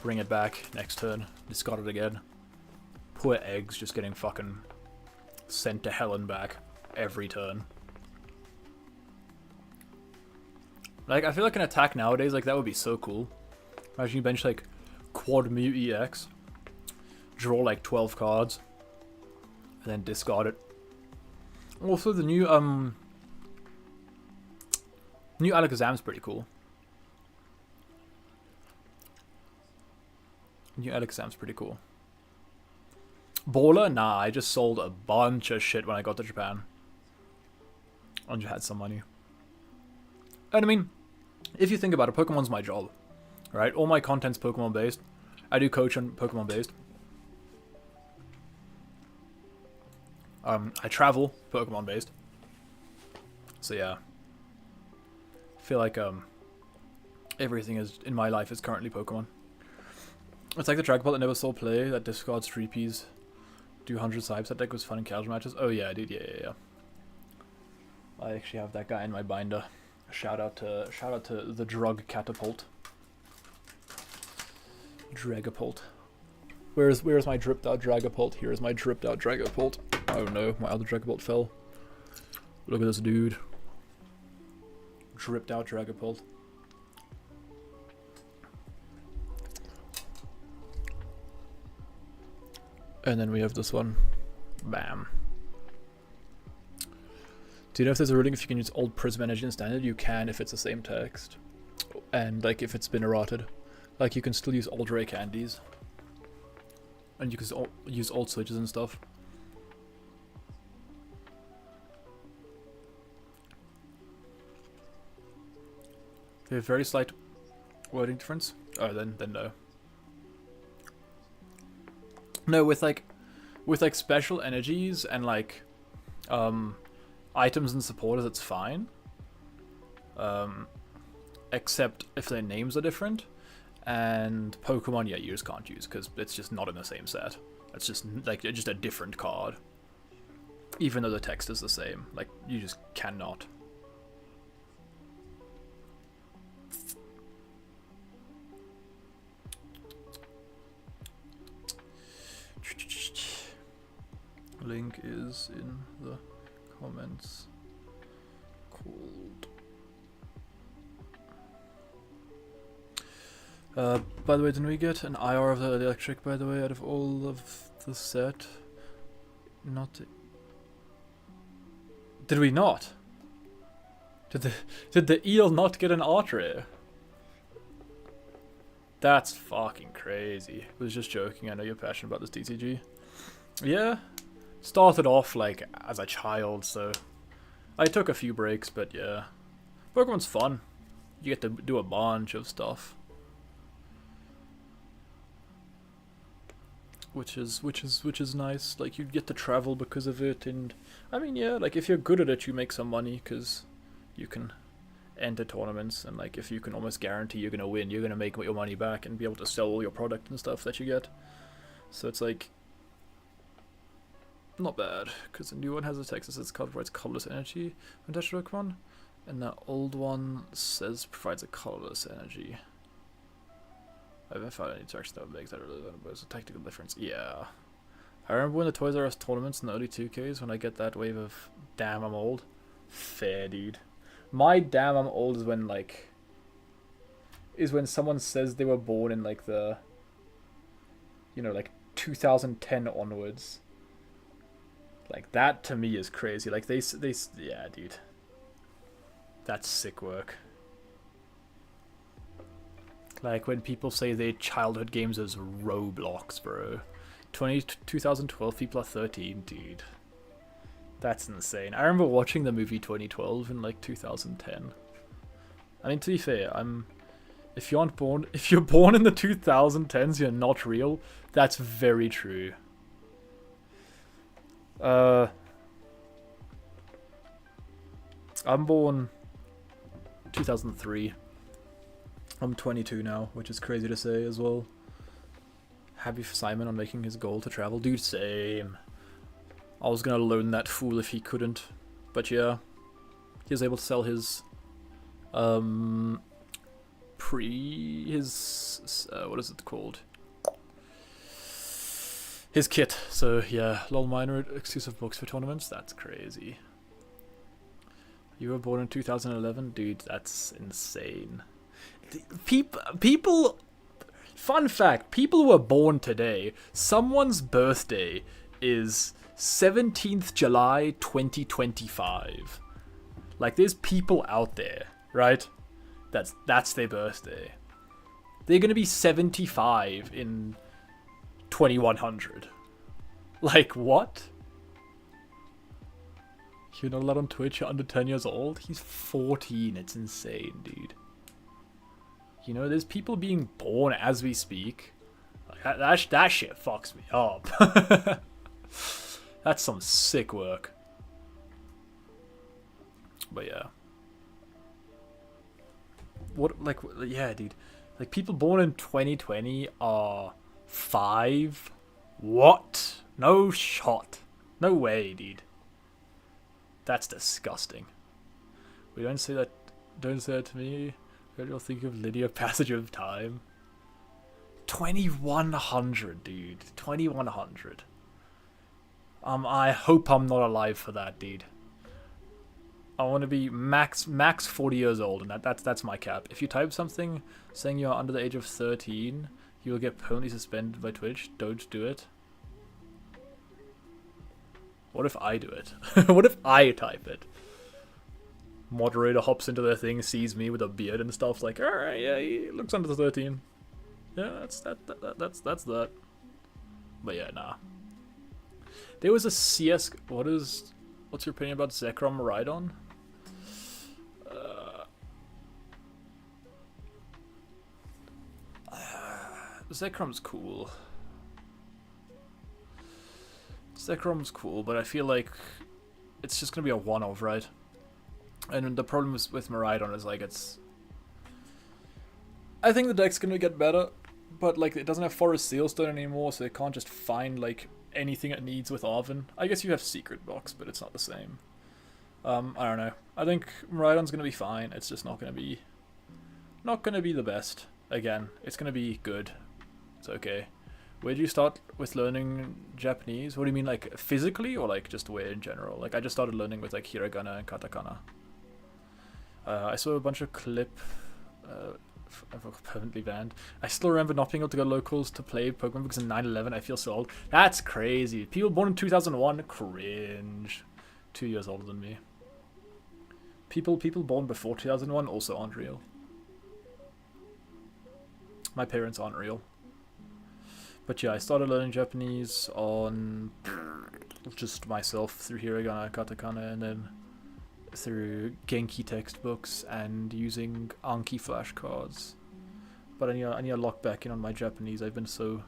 Bring it back next turn. Discard it again. Poor Eggs just getting fucking sent to hell and back every turn. Like, I feel like an attack nowadays, like, that would be so cool. Imagine you bench, like, Quad Mew EX. Draw, like, 12 cards. And then discard it. Also, the new Alakazam's pretty cool. New Alakazam's pretty cool. Baller? Nah, I just sold a bunch of shit when I got to Japan. I just had some money. And I mean, if you think about it, Pokemon's my job. Right? All my content's Pokemon based. I do coach on Pokemon based. I travel Pokemon based. So yeah. I feel like everything is in my life is currently Pokemon. It's like the Dragapult that never saw play, that discards 3Ps, do 100 Sipes. That deck was fun in casual matches. Oh yeah, dude, yeah. I actually have that guy in my binder. Shout out to the Drug Catapult. Dragapult. Where's my dripped out Dragapult? Here is my dripped out Dragapult. Oh no, my other Dragapult fell. Look at this dude. Dripped out Dragapult. And then we have this one. Bam. Do you know if there's a ruling if you can use old Prism Energy in Standard? You can if it's the same text. And like if it's been errated. Like you can still use old Ray Candies. And you can use old switches and stuff. We have very slight wording difference. Oh, then no. No, with like with like special energies and like items and supporters, it's fine. Except if their names are different. And Pokemon, yeah, you just can't use because it's just not in the same set. It's just like just a different card. Even though the text is the same, like you just cannot. Link is in the comments. Called. By the way, didn't we get an IR of the electric, by the way, out of all of the set? Not... Did we not? Did the eel not get an art rare? That's fucking crazy. I was just joking, I know you're passionate about this TCG. Yeah. Started off, like, as a child, so... I took a few breaks, but yeah. Pokemon's fun. You get to do a bunch of stuff. Which is nice. Like, you get to travel because of it, and I mean, yeah, like if you're good at it, you make some money because you can enter tournaments, and like if you can almost guarantee you're gonna win, you're gonna make your money back and be able to sell all your product and stuff that you get. So it's like not bad because the new one has a text that says card provides colorless energy when touched Pokemon, and the old one says provides a colorless energy. I haven't found any interaction that makes that really but it's a technical difference. Yeah. I remember when the Toys R Us tournaments in the early 2Ks when I get that wave of damn I'm old. Fair dude. My damn I'm old is when like when someone says they were born in like the like 2010 onwards. Like that to me is crazy. Like they yeah, dude. That's sick work. Like when people say their childhood games as Roblox, bro. 2012 people are 13, dude. That's insane. I remember watching the movie 2012 in like 2010. I mean, to be fair, if you're born in the 2010s, you're not real. That's very true. I'm born 2003. I'm 22 now, which is crazy to say as well. Happy for Simon on making his goal to travel. Dude, same. I was gonna loan that fool if he couldn't. But yeah. He was able to sell his... what is it called? His kit. So yeah, lol minor exclusive books for tournaments. That's crazy. You were born in 2011? Dude, that's insane. People, fun fact, people who are born today, someone's birthday is 17th July 2025. Like, there's people out there, right? That's their birthday. They're gonna be 75 in 2100. Like, what? You're not allowed on Twitch, you're under 10 years old? He's 14, it's insane, dude. You know, there's people being born as we speak. Like, that shit fucks me up. That's some sick work. But yeah. Yeah, dude. Like, people born in 2020 are 5? What? No shot. No way, dude. That's disgusting. We don't say that. Don't say that to me. You'll think of linear passage of time. 2100, dude. 2100. I hope I'm not alive for that, dude. I want to be max 40 years old, and that's my cap. If you type something saying you're under the age of 13, you will get permanently suspended by Twitch. Don't do it. What if I do it? What if I type it? Moderator hops into their thing, sees me with a beard and stuff, like, alright, yeah, he looks under the 13. Yeah, that's that. But yeah, nah. There was a CS... What's your opinion about Zekrom Rhydon? Zekrom's cool. Zekrom's cool, but I feel like it's just gonna be a one-off, right? And the problem with Miraidon is like I think the deck's gonna get better, but like it doesn't have Forest Sealstone anymore, so it can't just find like anything it needs with Arven. I guess you have Secret Box, but it's not the same. I don't know. I think Miraidon's gonna be fine. It's just not gonna be the best. Again, it's gonna be good. It's okay. Where do you start with learning Japanese? What do you mean, like physically, or like just where in general? Like I just started learning with like hiragana and katakana. I saw a bunch of clip. Permanently banned. I still remember not being able to go locals to play Pokemon because in 9/11 I feel so old. That's crazy. People born in 2001, cringe. 2 years older than me. People born before 2001 also aren't real. My parents aren't real. But yeah, I started learning Japanese on just myself through hiragana and katakana, and then through Genki textbooks and using Anki flashcards. But I need to lock back in on my Japanese. I've been so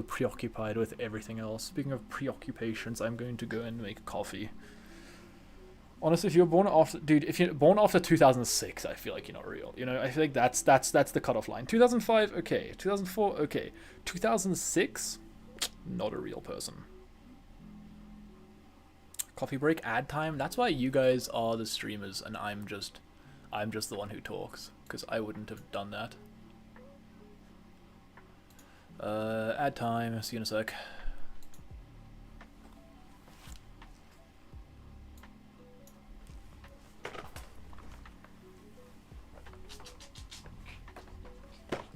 preoccupied with everything else. Speaking of preoccupations, I'm going to go and make coffee. Honestly, if you're born after, dude, if you're born after 2006, I feel like you're not real. You know, I feel like that's the cutoff line. 2005, okay. 2004, okay. 2006, not a real person. Coffee break, ad time. That's why you guys are the streamers, and I'm just the one who talks, because I wouldn't have done that. Ad time. See you in a sec.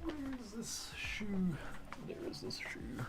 Where is this shoe? There is this shoe.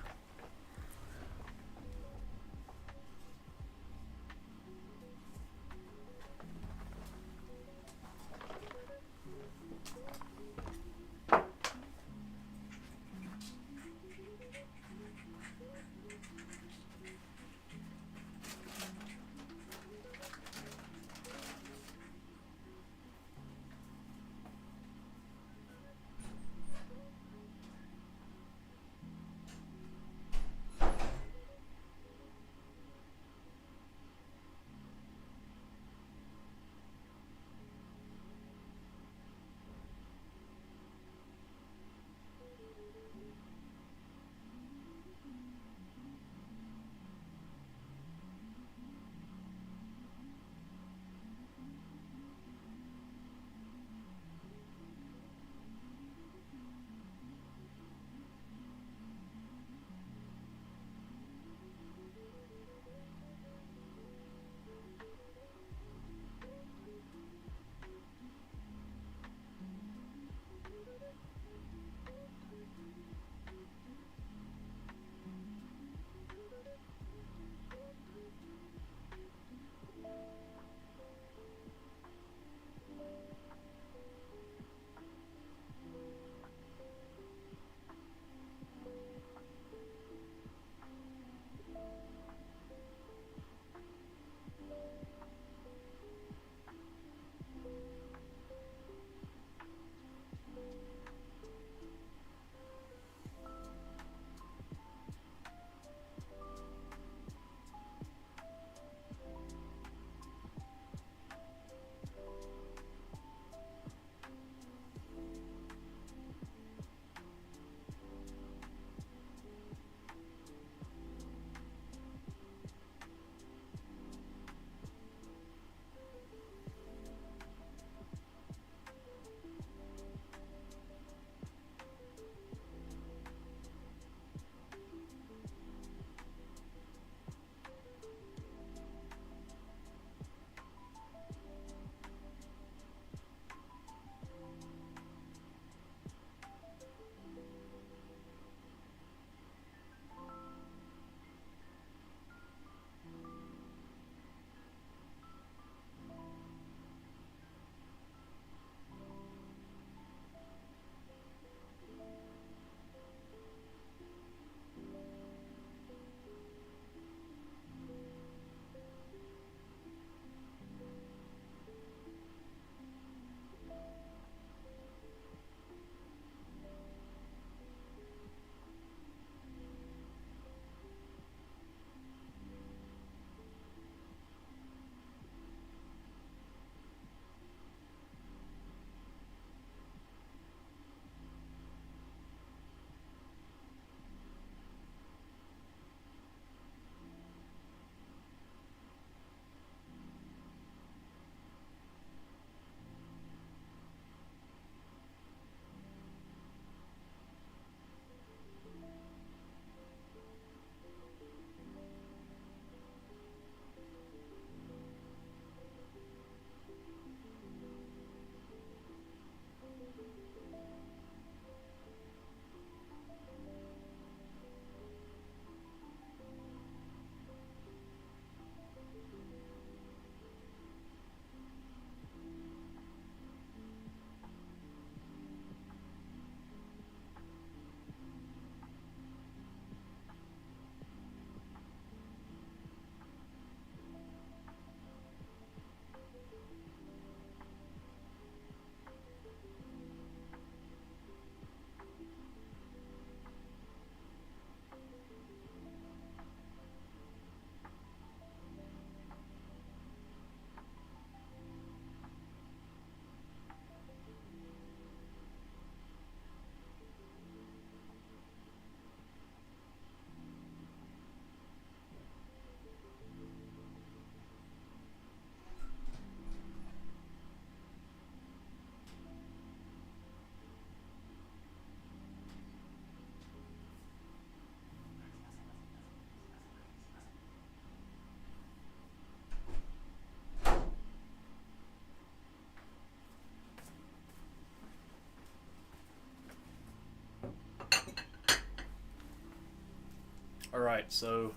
Alright, so...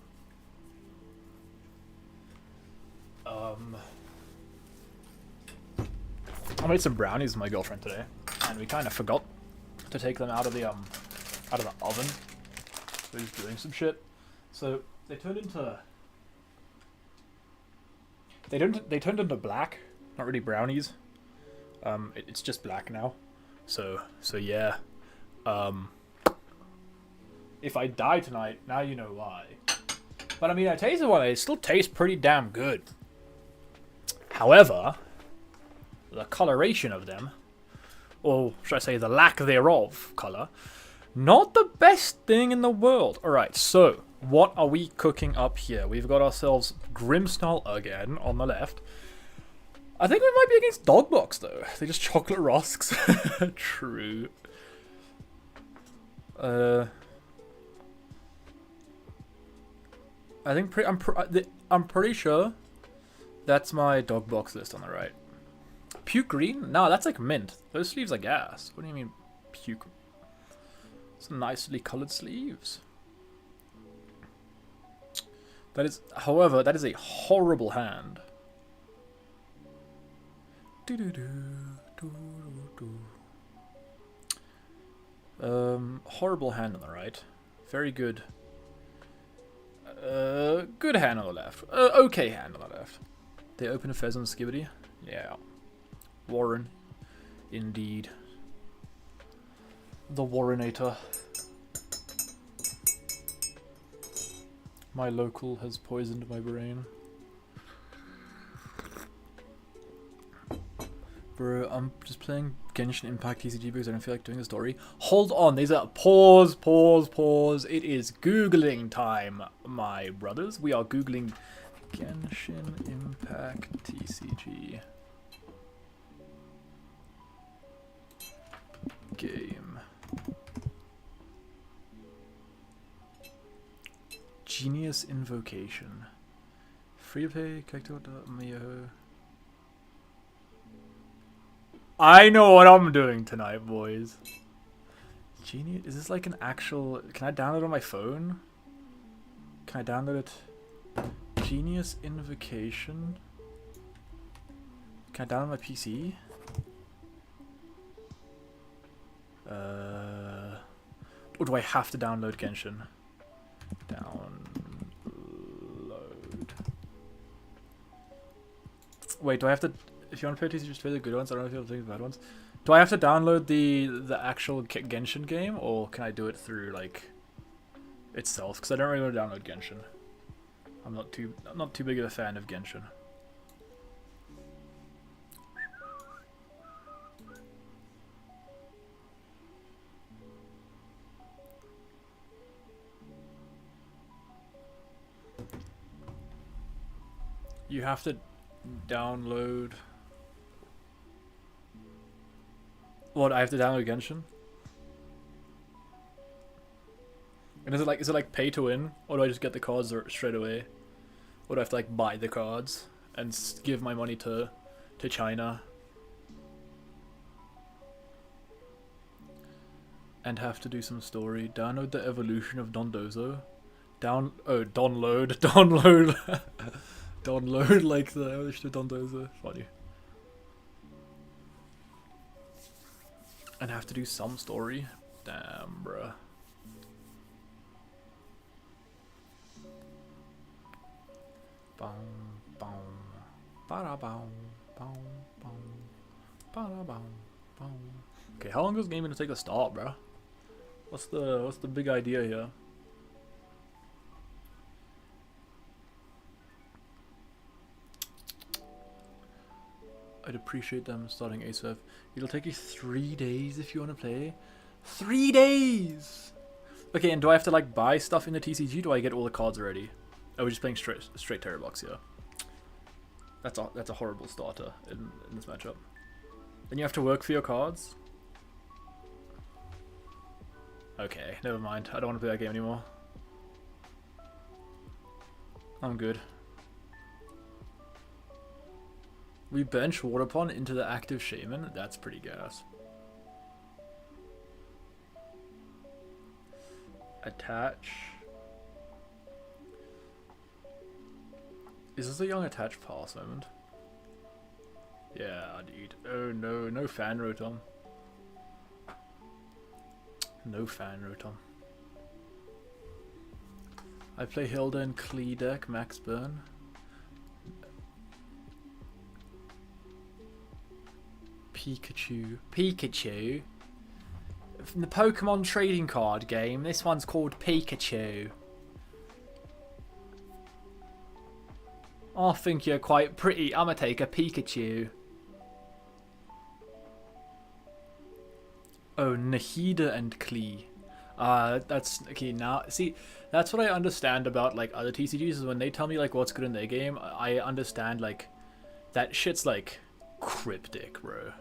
I made some brownies with my girlfriend today, and we kind of forgot to take them out of the oven. So we're just doing some shit. So they turned into black, not really brownies. It's just black now. So yeah. If I die tonight, now you know why. But I mean, I tasted one. It still tastes pretty damn good. However, the coloration of them, or should I say the lack thereof color, not the best thing in the world. Alright, so what are we cooking up here? We've got ourselves Grimstyle again on the left. I think we might be against Dogbox though. They're just chocolate rusks. True. I think I'm pretty sure that's my Dogbox list on the right. Puke green? No, that's like mint. Those sleeves are gas. What do you mean puke? Some nicely colored sleeves. That is, however, that is a horrible hand. Horrible hand on the right. Very good. Good hand on the left. Okay hand on the left. They open a pheasant skibbity. Yeah. Warren. Indeed. The Warrenator. My local has poisoned my brain. Bro, I'm just playing Genshin Impact TCG because I don't feel like doing the story. Hold on, there's a pause. It is Googling time, my brothers. We are Googling Genshin Impact TCG. Game. Genius Invocation. Free to play, character.mio. I know what I'm doing tonight, boys. Genius, is this like an actual... Can I download it on my phone? Can I download it? Genius Invocation. Can I download it on my PC? Or do I have to download Genshin? Download. Wait, do I have to... If you want to play TCG, just play the good ones. I don't know if you'll play the bad ones. Do I have to download the actual Genshin game, or can I do it through like itself? Because I don't really want to download Genshin. I'm not too big of a fan of Genshin. You have to download. What, I have to download Genshin? And is it like pay to win, or do I just get the cards straight away? Or do I have to like buy the cards and give my money to China? And have to do some story. Download the evolution of Dondozo. Download Download like the evolution of Dondozo. Funny. And have to do some story. Damn, bruh. Boom, boom, bada boom, boom, boom, bada boom, boom. Okay, how long is this game gonna take to start, bruh? What's the big idea here? I'd appreciate them starting ASAP. It'll take you 3 days if you want to play. 3 days! Okay, and do I have to like buy stuff in the TCG? Do I get all the cards already? Oh, we're just playing straight Terror Box here. That's a horrible starter in this matchup. Then you have to work for your cards? Okay, never mind. I don't want to play that game anymore. I'm good. We bench Waterpon into the active Shaman. That's pretty gas. Attach Is this a young attached pass moment? Yeah, dude. Oh no, no fan rotom. No fan rotom. I play Hilda and Klee deck, max burn. Pikachu. Pikachu? From the Pokemon trading card game, this one's called Pikachu. I think you're quite pretty. I'ma take a Pikachu. Oh, Nahida and Klee. That's okay. Now, see, that's what I understand about like other TCGs is when they tell me like what's good in their game. I understand like that shit's like cryptic, bro.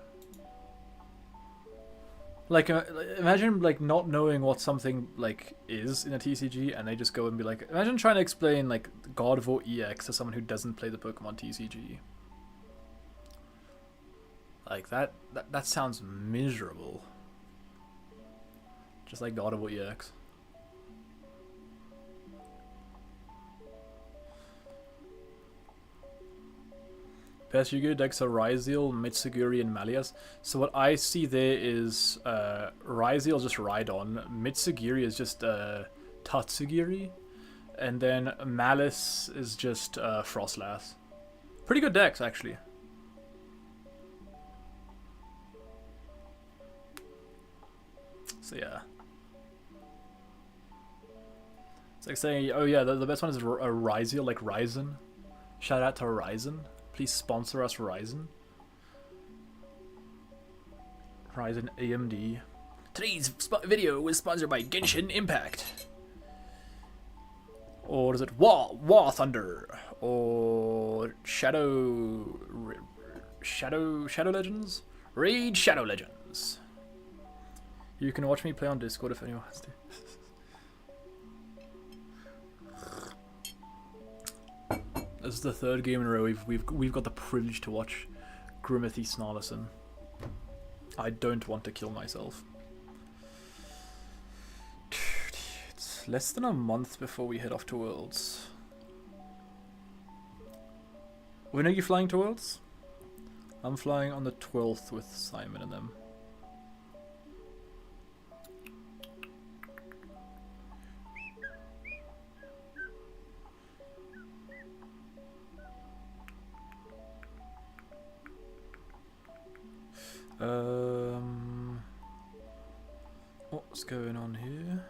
Like, imagine like not knowing what something like is in a TCG, and they just go and be like, imagine trying to explain like God of War EX to someone who doesn't play the Pokemon TCG. Like that sounds miserable. Just like God of War EX. Best Yu-Gi-Oh decks are Ryzeal, Mitsuguri, and Malias. So what I see there is Ryzeal just Rhydon, Mitsuguri is just Tatsugiri, and then Malice is just Frostlass. Pretty good decks, actually. So yeah. It's like saying, oh yeah, the best one is Ryzeal, like Ryzen. Shout out to Ryzen. Please sponsor us, Ryzen. Ryzen AMD. Today's video was sponsored by Genshin Impact. Or is it War Thunder? Or Shadow Legends? Raid Shadow Legends. You can watch me play on Discord if anyone wants to. This is the third game in a row we've got the privilege to watch Grimothy Snarlison. I don't want to kill myself. It's less than a month before we head off to Worlds. When are you flying to Worlds? I'm flying on the 12th with Simon and them. What's going on here?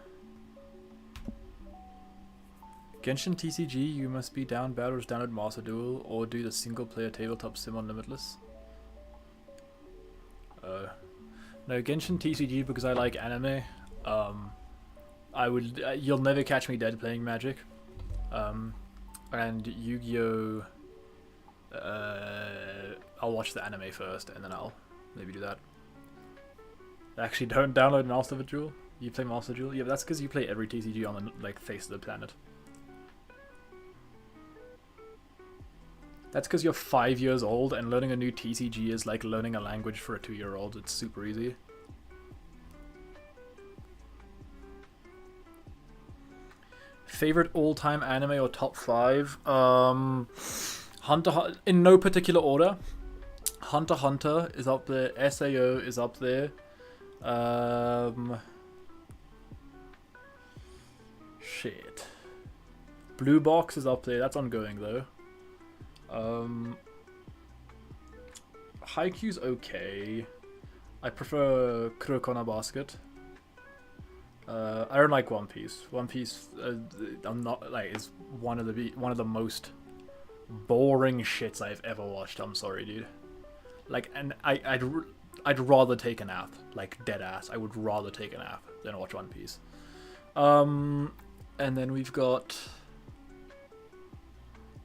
Genshin TCG, you must be down bad or download Master Duel or do the single player tabletop sim on Limitless. No, Genshin TCG because I like anime. You'll never catch me dead playing Magic. And Yu-Gi-Oh! I'll watch the anime first and then I'll maybe do that. Actually, don't download Master Duel. You play Master Duel? Yeah, but that's because you play every TCG on the like face of the planet. That's because you're 5 years old and learning a new TCG is like learning a language for a 2-year-old. It's super easy. Favorite all-time anime or top 5? Hunter in no particular order. Hunter x Hunter is up there. SAO is up there. Shit. Blue Box is up there. That's ongoing though. Haikyuu's okay. I prefer Kurokona Basket. I don't like One Piece. One Piece, I'm not like is one of the most boring shits I've ever watched. I'm sorry, dude. Like, and I'd rather take a nap, like dead ass. I would rather take a nap than watch One Piece. And then we've got,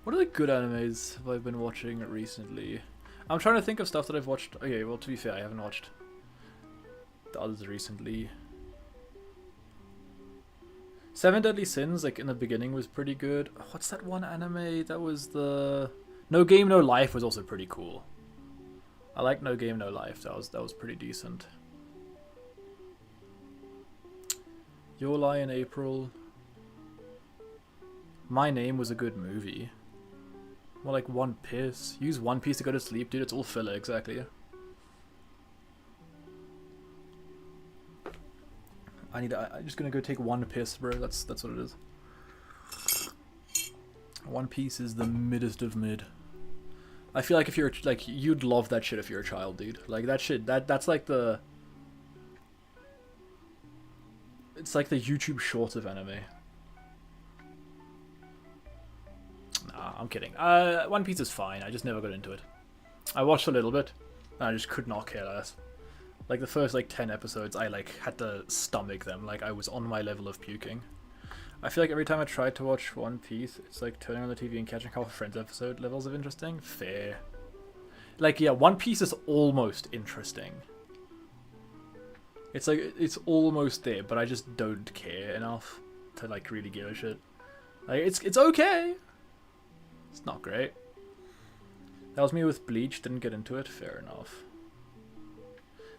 what are the good animes have I been watching recently? I'm trying to think of stuff that I've watched. Okay, well, to be fair, I haven't watched the others recently. Seven Deadly Sins, like in the beginning, was pretty good. What's that one anime that was the No Game No Life was also pretty cool. I like No Game No Life. That was pretty decent. Your Lie in April. My Name was a good movie. More like One Piece. Use One Piece to go to sleep, dude. It's all filler, exactly. I'm just gonna go take one piss, bro. That's what it is. One Piece is the middest of mid. I feel like if you're like, you'd love that shit if you're a child, dude. Like that shit. That's like the. It's like the YouTube short of anime. Nah, I'm kidding. One Piece is fine. I just never got into it. I watched a little bit, and I just could not care less. Like the first like 10 episodes, I like had to stomach them. Like I was on my level of puking. I feel like every time I try to watch One Piece, it's like turning on the TV and catching a couple of Friends episode levels of interesting. Fair. Like yeah, One Piece is almost interesting. It's like it's almost there, but I just don't care enough to like really give a shit. Like it's okay. It's not great. That was me with Bleach. Didn't get into it. Fair enough.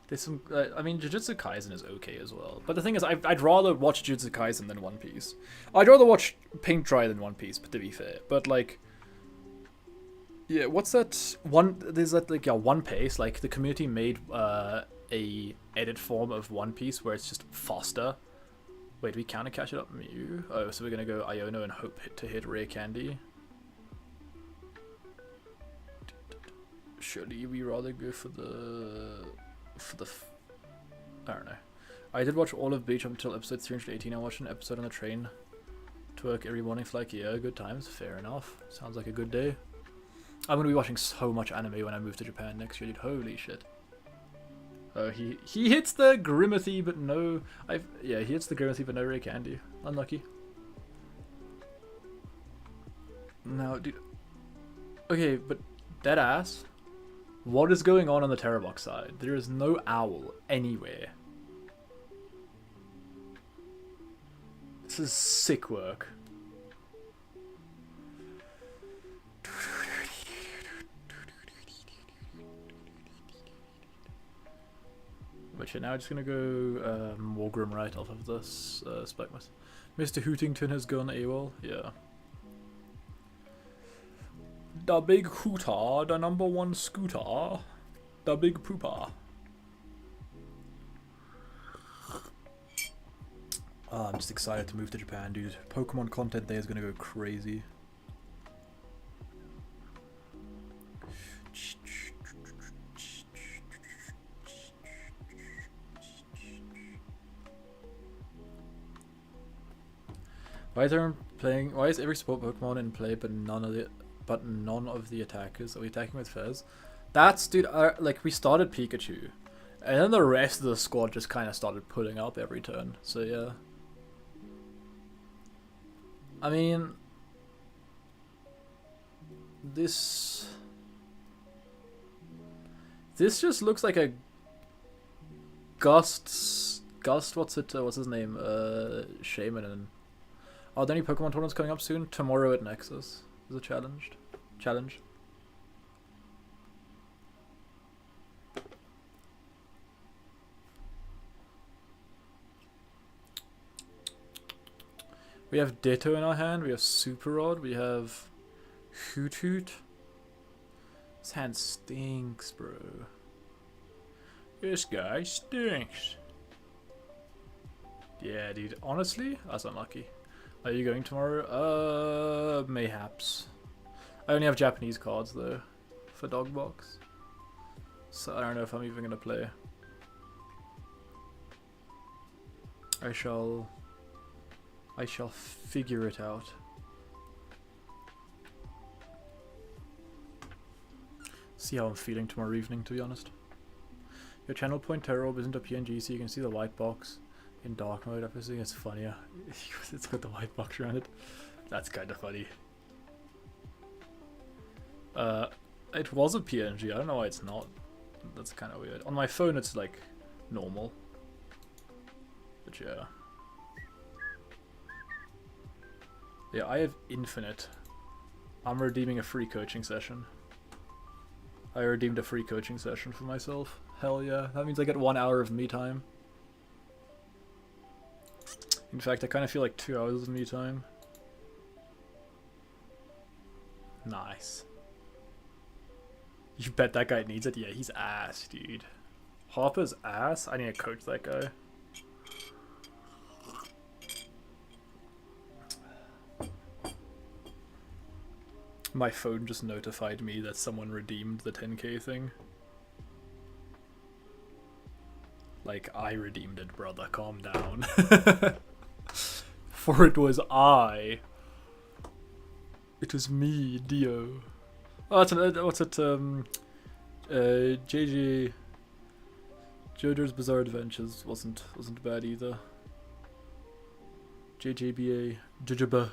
There's some. I mean, Jujutsu Kaisen is okay as well. But the thing is, I'd rather watch Jujutsu Kaisen than One Piece. I'd rather watch Paint Dry than One Piece, but to be fair. But like, yeah, what's that one? There's that like One Piece. Like the community made a edit form of One Piece where it's just faster. Wait, we kind of catch it up, Mew. Oh, so we're gonna go Iono and hope to hit Rare Candy. Surely we rather go for the. I don't know. I did watch all of Bleach up until episode 318. I watched an episode on the train to work every morning for like, yeah, good times. Fair enough. Sounds like a good day. I'm gonna be watching so much anime when I move to Japan next year, dude. Holy shit. Oh, he hits the Grimathy, but no. Yeah, he hits the Grimathy, but no Rare Candy. Unlucky. No, dude. Okay, but dead ass. What is going on the Terrorbox side? There is no owl anywhere. This is sick work. But yeah, now I'm just gonna go Morgrim right off of this Spikemas. Mr. Hootington has gone AWOL. Yeah. The big hooter, the #1 scooter, the big pooper. Oh, I'm just excited to move to Japan, dude. Pokemon content there is gonna go crazy. Why is every support Pokemon in play but none of the attackers? Are we attacking with Fez? That's, dude, like we started Pikachu. And then the rest of the squad just kind of started pulling up every turn. So yeah. I mean, this just looks like a Gust, what's his name? Shaman. And are there any Pokemon tournaments coming up soon? Tomorrow at Nexus is a challenge. We have Ditto in our hand, we have Super Rod, we have Hoot. This hand stinks, bro. This guy stinks. Yeah, dude, honestly, that's unlucky. Are you going tomorrow? Mayhaps. I only have Japanese cards though, for Dogbox. So I don't know if I'm even gonna play. I shall figure it out. See how I'm feeling tomorrow evening, to be honest. Your channel point Terror isn't a PNG, so you can see the white box in dark mode. Obviously, it's funnier. It's got the white box around it. That's kind of funny. It was a PNG. I don't know why it's not. That's kind of weird. On my phone, it's like normal. But yeah. Yeah, I have infinite. I'm redeeming a free coaching session. I redeemed a free coaching session for myself. Hell yeah. That means I get 1 hour of me time. In fact, I kind of feel like 2 hours of me time. Nice. You bet that guy needs it? Yeah, he's ass, dude. Harper's ass? I need to coach that guy. My phone just notified me that someone redeemed the 10k thing. Like, I redeemed it, brother. Calm down. For it was I. It was me, Dio. Oh, that's an, what's it? JJ JoJo's Bizarre Adventures wasn't bad either. JJBA, JJB.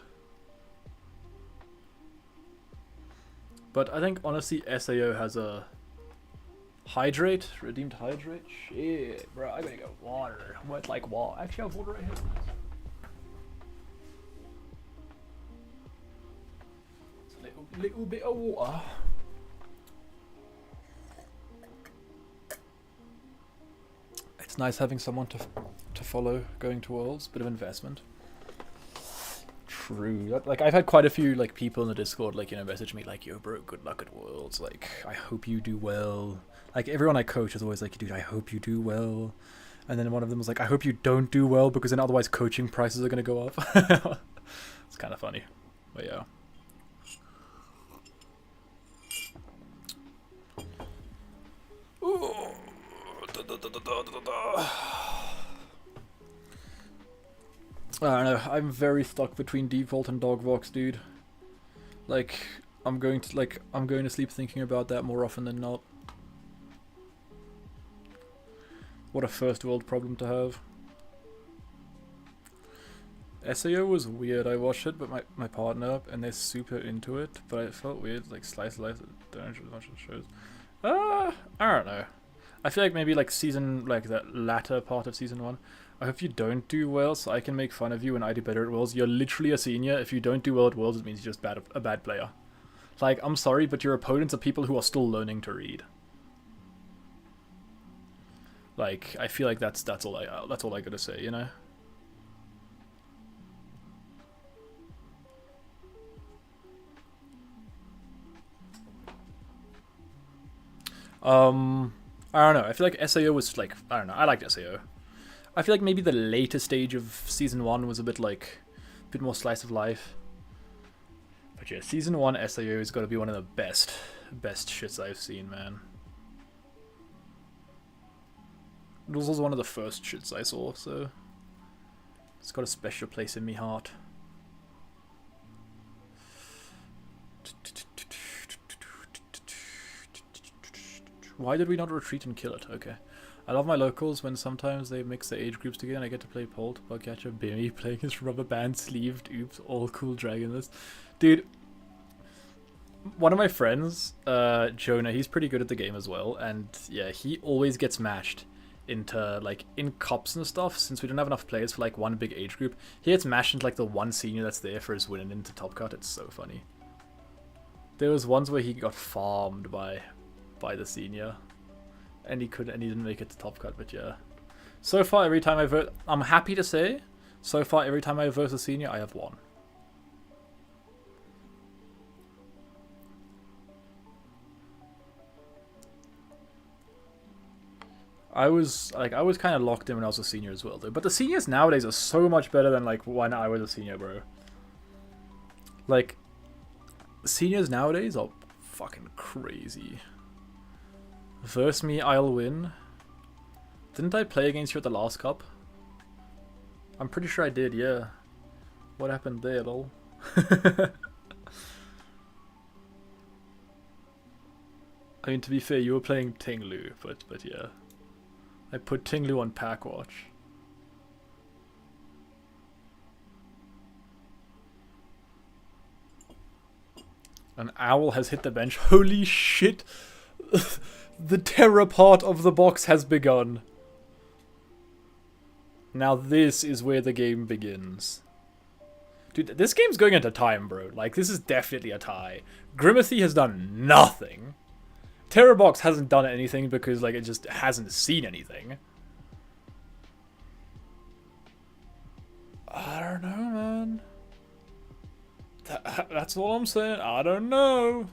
But I think honestly SAO has a hydrate, redeemed hydrate. Shit, bro, I gotta get water. What like water? Actually, I have water right here. It's a little bit of water. It's nice having someone to follow going to Worlds. Bit of investment. True. Like I've had quite a few like people in the Discord like message me like, yo bro, good luck at Worlds. Like I hope you do well. Like everyone I coach is always like, dude, I hope you do well. And then one of them was like, I hope you don't do well because then otherwise coaching prices are gonna go up. It's kind of funny, but yeah. Ooh. I don't know, I'm very stuck between default and Dogvox, dude. Like, I'm going to sleep thinking about that more often than not. What a first world problem to have. SAO was weird, I watched it but my partner, and they're super into it, but it felt weird, like slice of life, don't enjoy as much as shows. I don't know. I feel like maybe like that latter part of season 1. I hope you don't do well so I can make fun of you when I do better at Worlds. You're literally a senior. If you don't do well at Worlds, it means you're just a bad player. Like, I'm sorry, but your opponents are people who are still learning to read. Like, I feel like that's all I gotta say, you know? I don't know. I feel like SAO was like, I don't know. I liked SAO. I feel like maybe the later stage of season 1 was a bit more slice of life. But yeah, season 1 SAO has got to be one of the best shits I've seen, man. It was also one of the first shits I saw, so it's got a special place in me heart. Why did we not retreat and kill it? Okay. I love my locals when sometimes they mix the age groups together and I get to play Polt, Bugcatcher, Bimmy, playing his rubber band sleeved, oops, all cool dragon list. Dude, one of my friends, Jonah, he's pretty good at the game as well, and yeah, he always gets matched into, like, in cups and stuff, since we don't have enough players for, like, one big age group. He gets matched into, like, the one senior that's there for his win into top cut. It's so funny. There was ones where he got farmed by the senior, and he didn't make it to top cut, but yeah. So far, every time I vote, I'm happy to say, so far, every time I vote a senior, I have won. I was kind of locked in when I was a senior as well, though. But the seniors nowadays are so much better than, like, when I was a senior, bro. Like, seniors nowadays are fucking crazy. Verse me, I'll win. Didn't I play against you at the last cup? I'm pretty sure I did, yeah. What happened there, lol? I mean, to be fair, you were playing Tinglu, but yeah. I put Tinglu on pack watch. An owl has hit the bench. Holy shit! The terror part of the box has begun. Now this is where the game begins. Dude, this game's going into time, bro. Like, this is definitely a tie. Grimathy has done nothing. Terrorbox hasn't done anything because, like, it just hasn't seen anything. I don't know, man. That's all I'm saying. I don't know.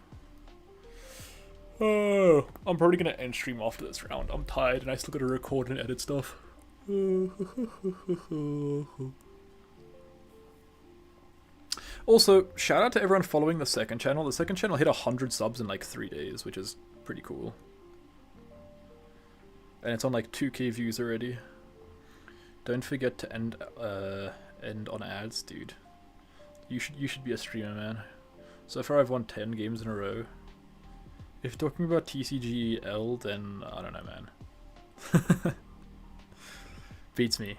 Oh, I'm probably gonna end stream after this round. I'm tired and I still gotta record and edit stuff. Also, shout out to everyone following the second channel. The second channel hit 100 subs in like 3 days, which is pretty cool. And it's on like 2k views already. Don't forget to end on ads, dude. You should be a streamer, man. So far I've won 10 games in a row. If you're talking about TCGL, then I don't know, man. Beats me.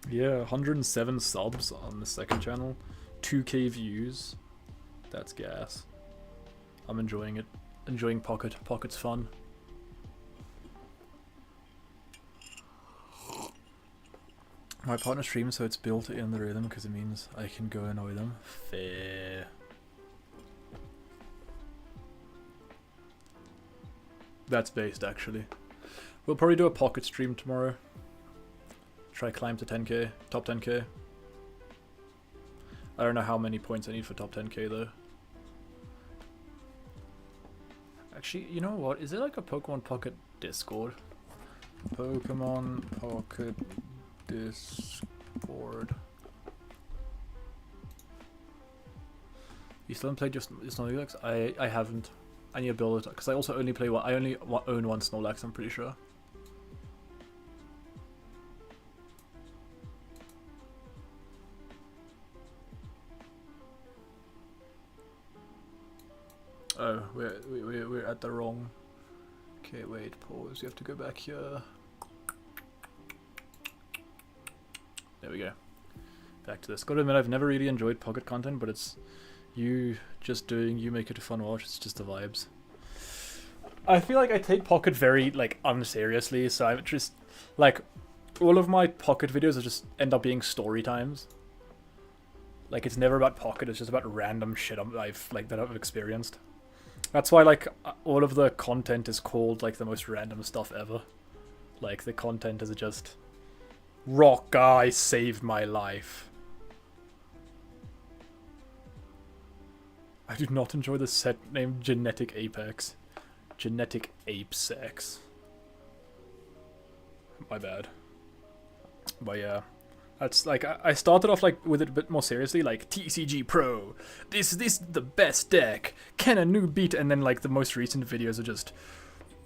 Yeah, 107 subs on the second channel, 2k views. That's gas. I'm enjoying it. Enjoying Pocket. Pocket's fun. My partner streams, so it's built in the rhythm because it means I can go annoy them. Fair. That's based, actually. We'll probably do a Pocket stream tomorrow. Try climb to 10k, top 10k. I don't know how many points I need for top 10k though. Actually, you know what? Is there like a Pokemon Pocket Discord? Pokemon Pocket Discord. You still haven't played just Snorlax? I haven't. I need to build it because I also only play one. I only own one Snorlax. I'm pretty sure. Oh, we're at the wrong. Okay, wait, pause. You have to go back here. There we go. Back to this. Gotta admit, I've never really enjoyed Pocket content, but it's you just doing. You make it a fun watch. It's just the vibes. I feel like I take Pocket very like unseriously, so I'm just like all of my Pocket videos are just end up being story times. Like it's never about Pocket. It's just about random shit that I've experienced. That's why, like, all of the content is called, like, the most random stuff ever. Like, the content is just... Rock guy saved my life. I do not enjoy the set named Genetic Apex. Genetic Ape Sex. My bad. But yeah. That's like I started off like with it a bit more seriously, like TCG Pro. This is the best deck. Can a new beat? And then like the most recent videos are just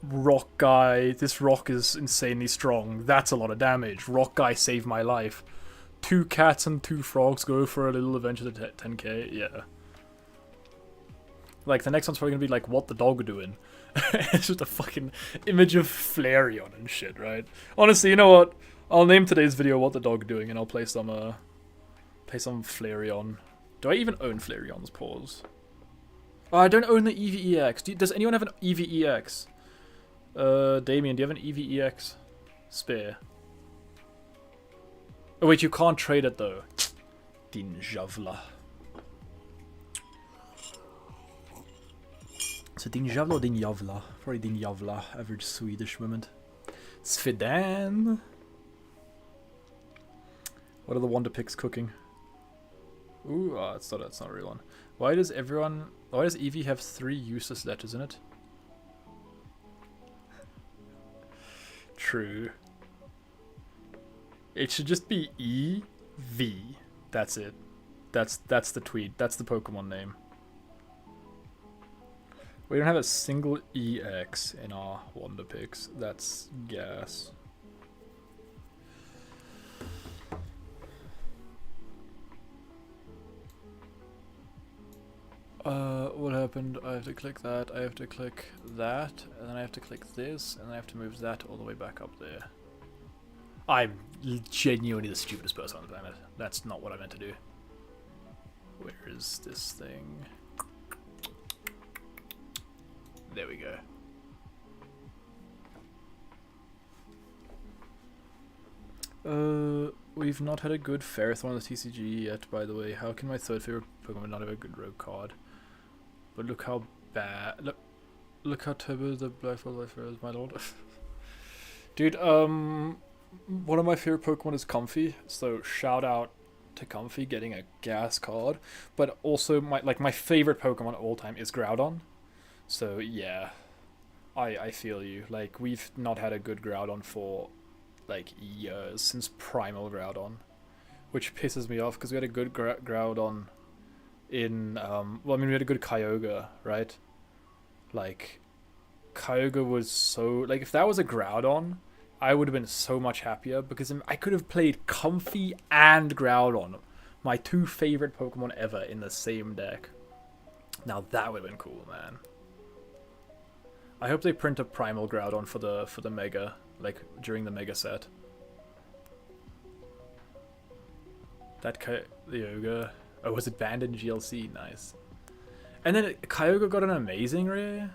rock guy. This rock is insanely strong. That's a lot of damage. Rock guy saved my life. 2 cats and 2 frogs go for a little adventure to 10k. Yeah. Like the next one's probably gonna be like what the dog doing. It's just a fucking image of Flareon and shit, right? Honestly, you know what? I'll name today's video What the Dog Doing and I'll play some Flareon. Do I even own Flareon's paws? Oh, I don't own the EVEX. Does anyone have an EVEX? Damien, do you have an EVEX spare? Oh wait, you can't trade it though. Din Javla. So Din Javla or Din Javla? Probably Din Javla, average Swedish woman. Svidan. What are the Wonder Picks cooking? Ooh, that's not a real one. Why does Eevee have 3 useless letters in it? True. It should just be E-V. That's it. That's the tweet. That's the Pokemon name. We don't have a single EX in our Wonder Picks. That's gas. What happened? I have to click that, I have to click that, and then I have to click this, and I have to move that all the way back up there. I'm genuinely the stupidest person on the planet. That's not what I meant to do. Where is this thing? There we go. We've not had a good Ferrothorn on the TCG yet, by the way. How can my third favorite Pokemon not have a good rogue card? But look how bad. Look how turbo the Blindfold Life is, my lord. Dude, one of my favorite Pokemon is Comfy, so shout out to Comfy getting a gas card, but also my favorite Pokemon of all time is Groudon. So yeah, I feel you. Like, we've not had a good Groudon for like years, since Primal Groudon, which pisses me off because we had a good Groudon in well, I mean, we had a good Kyogre, right? Like, Kyogre was so, like, if that was a Groudon, I would have been so much happier because I could have played Comfy and Groudon, my two favorite Pokemon ever, in the same deck. Now that would have been cool, man. I hope they print a Primal Groudon for the Mega, like during the Mega set. That Kyogre, oh, was it banned in GLC? Nice. And then Kyogre got an amazing rare.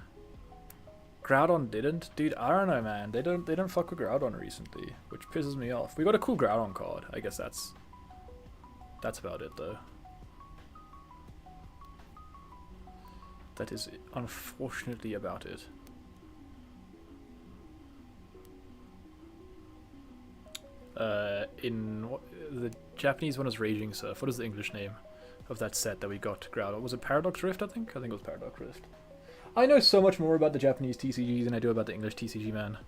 Groudon didn't, dude. I don't know, man. They don't fuck with Groudon recently, which pisses me off. We got a cool Groudon card. I guess that's about it, though. That is unfortunately about it. The Japanese one is Raging Surf. What is the English name of that set that we got Groudon? Was it Paradox Rift, I think? I think it was Paradox Rift. I know so much more about the Japanese TCGs than I do about the English TCG, man.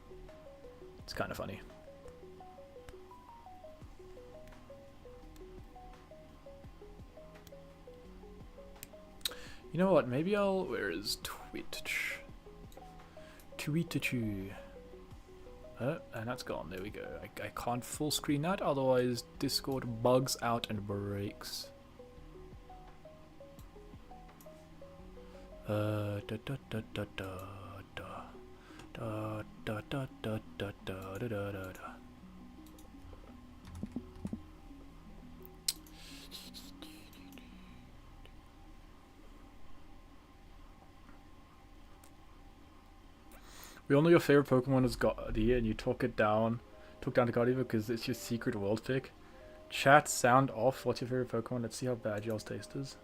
It's kind of funny. You know what? Maybe I'll... Where is Twitch? Twitch. And that's gone. There we go. I can't full screen that, otherwise Discord bugs out and breaks. We all know your favorite Pokemon is Gotti, and you took down to Gotti because it's your secret world pick. Chat, sound off. What's your favorite Pokemon? Let's see how bad y'all's taste is.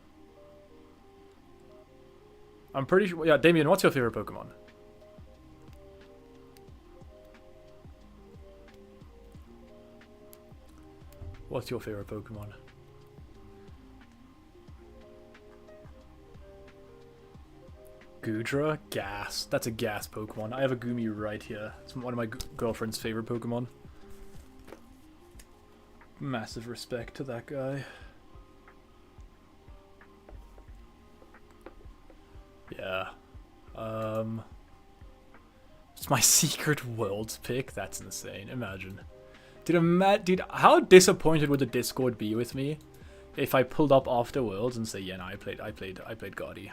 I'm pretty sure. Yeah, Damien, what's your favorite Pokemon? What's your favorite Pokemon? Goodra? Gas. That's a gas Pokemon. I have a Gumi right here. It's one of my girlfriend's favorite Pokemon. Massive respect to that guy. Yeah. It's my secret worlds pick. That's insane. Imagine. Dude, how disappointed would the Discord be with me if I pulled up after Worlds and say, yeah, no, I played Gotti.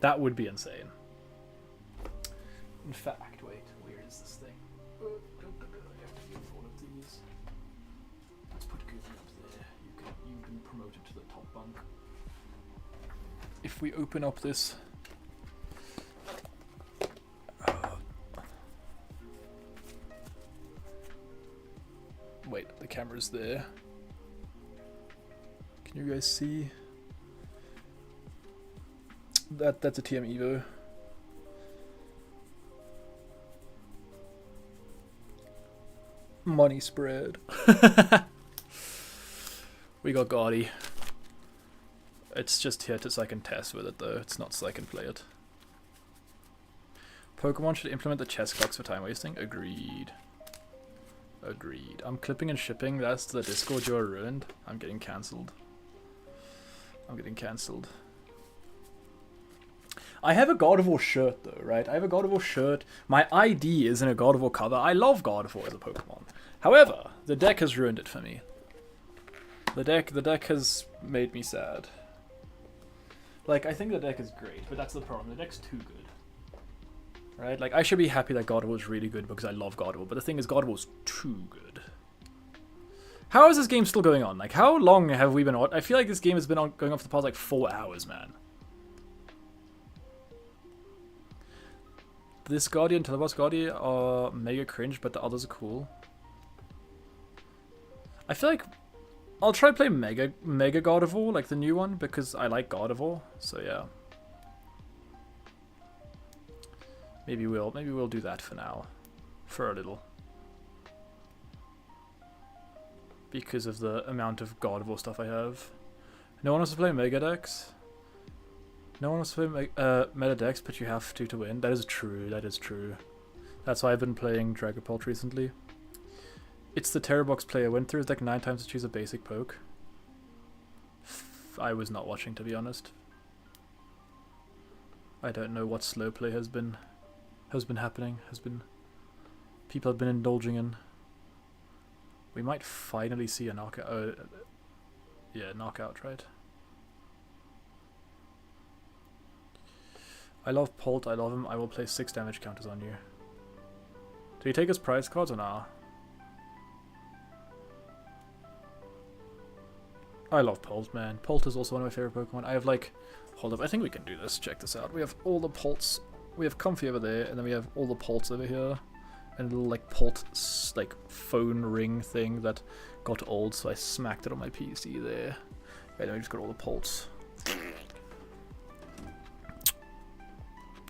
That would be insane. In fact, wait, where is this thing? I have to move all of these. Let's put Goofy up there. You've been promoted to the top bunk. If we open up this... Wait, the camera's there. Can you guys see? That's a TM Evo. Money spread. We got Gotti. It's just here so I can test with it though. It's not so I can play it. Pokemon should implement the chess clocks for time wasting. Agreed. Agreed. I'm clipping and shipping. That's the Discord. You're ruined. I'm getting cancelled. I have a God of War shirt though, right? I have a God of War shirt. My ID is in a God of War cover. I love God of War as a Pokemon. However, the deck has ruined it for me. The deck has made me sad. Like, I think the deck is great, but that's the problem. The deck's too good. Right? Like, I should be happy that God of War is really good because I love God of War, but the thing is, God of War is too good. How is this game still going on? Like, how long have we been on? I feel like this game has been going on for the past, like, 4 hours, man. This Guardian, Teleboss Guardian are mega cringe, but the others are cool. I feel like I'll try to play Mega God of War, like the new one, because I like God of War, so yeah. Maybe we'll do that for now. For a little. But because of the amount of God of War stuff I have. No one wants to play Mega Decks. No one wants to play Meta Decks, but you have to win. That is true, that is true. That's why I've been playing Dragapult recently. It's the Terrorbox player. Went through his deck 9 times to choose a basic poke. I was not watching, to be honest. I don't know what slow play has been happening. People have been indulging in. We might finally see a knockout. Oh, yeah, knockout, right? I love Polt. I love him. I will place 6 damage counters on you. Do you take his prize cards or nah? I love Polt, man. Polt is also one of my favorite Pokemon. I have like... Hold up, I think we can do this. Check this out. We have all the Polts. We have Comfy over there, and then we have all the Polts over here. And a little like Polt like phone ring thing that got old, so I smacked it on my PC there. Right, then we just got all the Polts.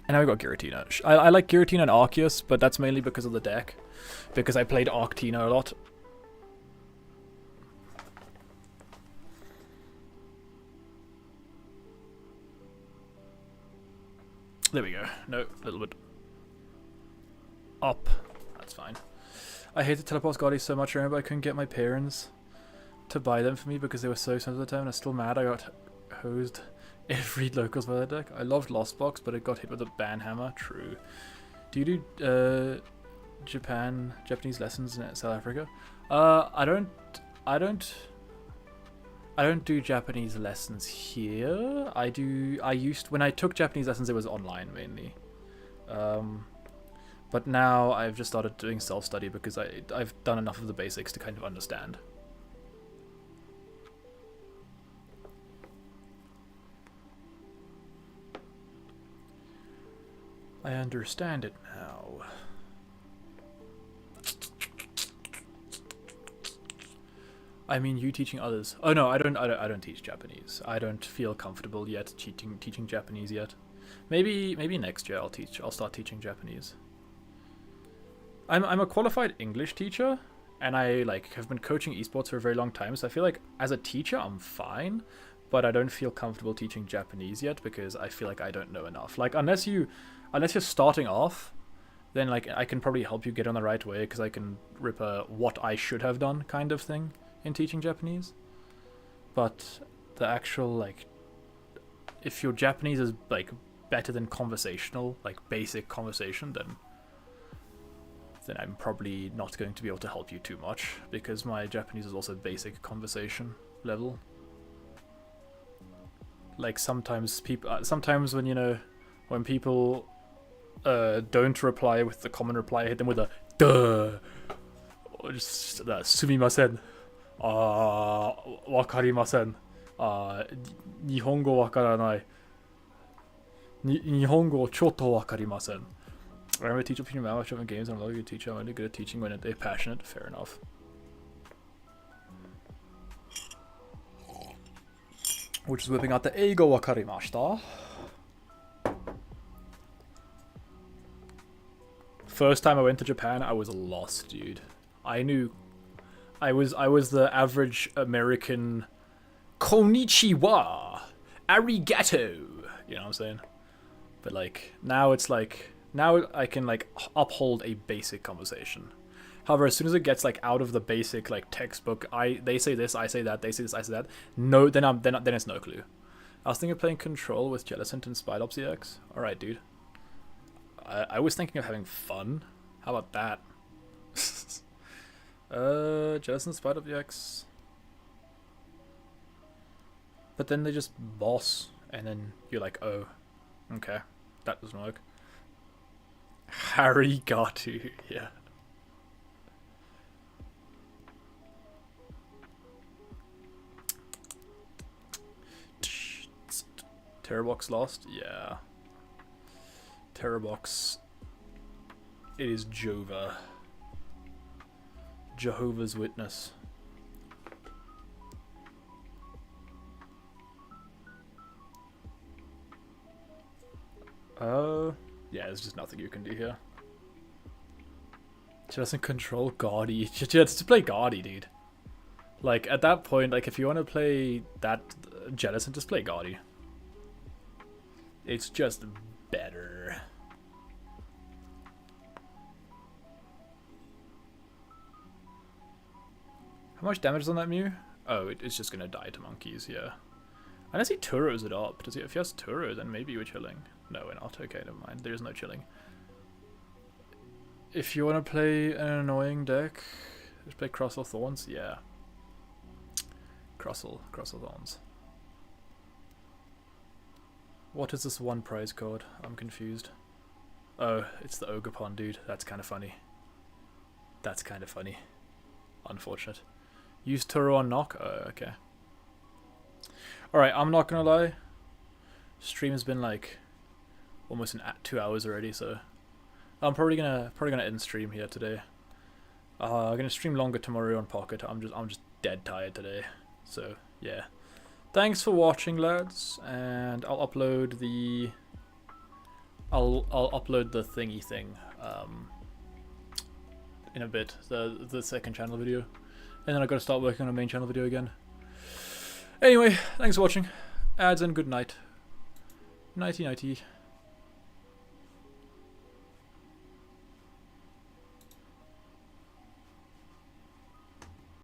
And now we got Giratina. I like Giratina and Arceus, but that's mainly because of the deck. Because I played Arctina a lot. There we go. No, a little bit up. That's fine. I hated Teleport Scotty so much. I remember I couldn't get my parents to buy them for me because they were so expensive at the time, and I'm still mad I got hosed every locals by that deck. I loved Lost Box, but it got hit with a ban hammer. True. Do you do Japanese lessons in South Africa? I don't do Japanese lessons here. When I took Japanese lessons, it was online mainly. But now I've just started doing self-study because I've done enough of the basics to kind of understand. I understand it now. I mean, you teaching others. Oh no, I don't teach Japanese. I don't feel comfortable yet teaching Japanese yet. Maybe next year I'll start teaching Japanese. I'm a qualified English teacher, and I like have been coaching esports for a very long time, so I feel like as a teacher I'm fine, but I don't feel comfortable teaching Japanese yet because I feel like I don't know enough. Like unless you're starting off, then like I can probably help you get on the right way because I can rip a what I should have done kind of thing in teaching Japanese. But the actual like, if your Japanese is like better than conversational, like basic conversation, then I'm probably not going to be able to help you too much because my Japanese is also basic conversation level. Like sometimes when people don't reply with the common reply, I hit them with a duh, or just sumimasen, wakarimasen, nihongo wakaranai, nihongo chotto wakarimasen. I remember teaching opinion about different games. I'm not a good teacher. I'm only good at teaching when they're passionate. Fair enough. Which is whipping out the eigo wakarimashita. First time I went to Japan, I was lost, dude. I knew I was the average American konnichiwa, arigato. You know what I'm saying? But like now it's like now I can like uphold a basic conversation. However, as soon as it gets like out of the basic like textbook, they say this, I say that, they say this, I say that. No, then it's no clue. I was thinking of playing Control with Jellicent and Spidops EX. All right, dude. I was thinking of having fun. How about that? Jellicent, Spidops EX. But then they just boss, and then you're like, oh, okay, that doesn't work. Harigatu, yeah. Terrorbox lost? Yeah. Terrorbox. It is Jova. Jehovah's Witness. Yeah, there's just nothing you can do here. She doesn't control Guardy. She has to play Guardy, dude. Like, at that point, like, if you want to play that Jettison, just play Gaudy. It's just better. How much damage is on that Mew? Oh, it's just gonna die to monkeys, yeah. Unless he Turos it up. Does he, if he has Turo, then maybe we're chilling. No, we're not. Okay, never mind. There's no chilling. If you want to play an annoying deck, just play Crossel Thorns. Yeah. Crossel Thorns. What is this one prize code? I'm confused. Oh, it's the Ogerpon dude. That's kind of funny. That's kind of funny. Unfortunate. Use Turo on knock? Oh, okay. Alright, I'm not gonna lie. Stream has been like almost 2 hours already, so I'm probably gonna end stream here today. I'm gonna stream longer tomorrow on Pocket. I'm just dead tired today. So yeah. Thanks for watching, lads, and I'll upload the thingy thing in a bit, the second channel video, and then I've got to start working on a main channel video again. Anyway, thanks for watching. Ads and good night. Nighty nighty.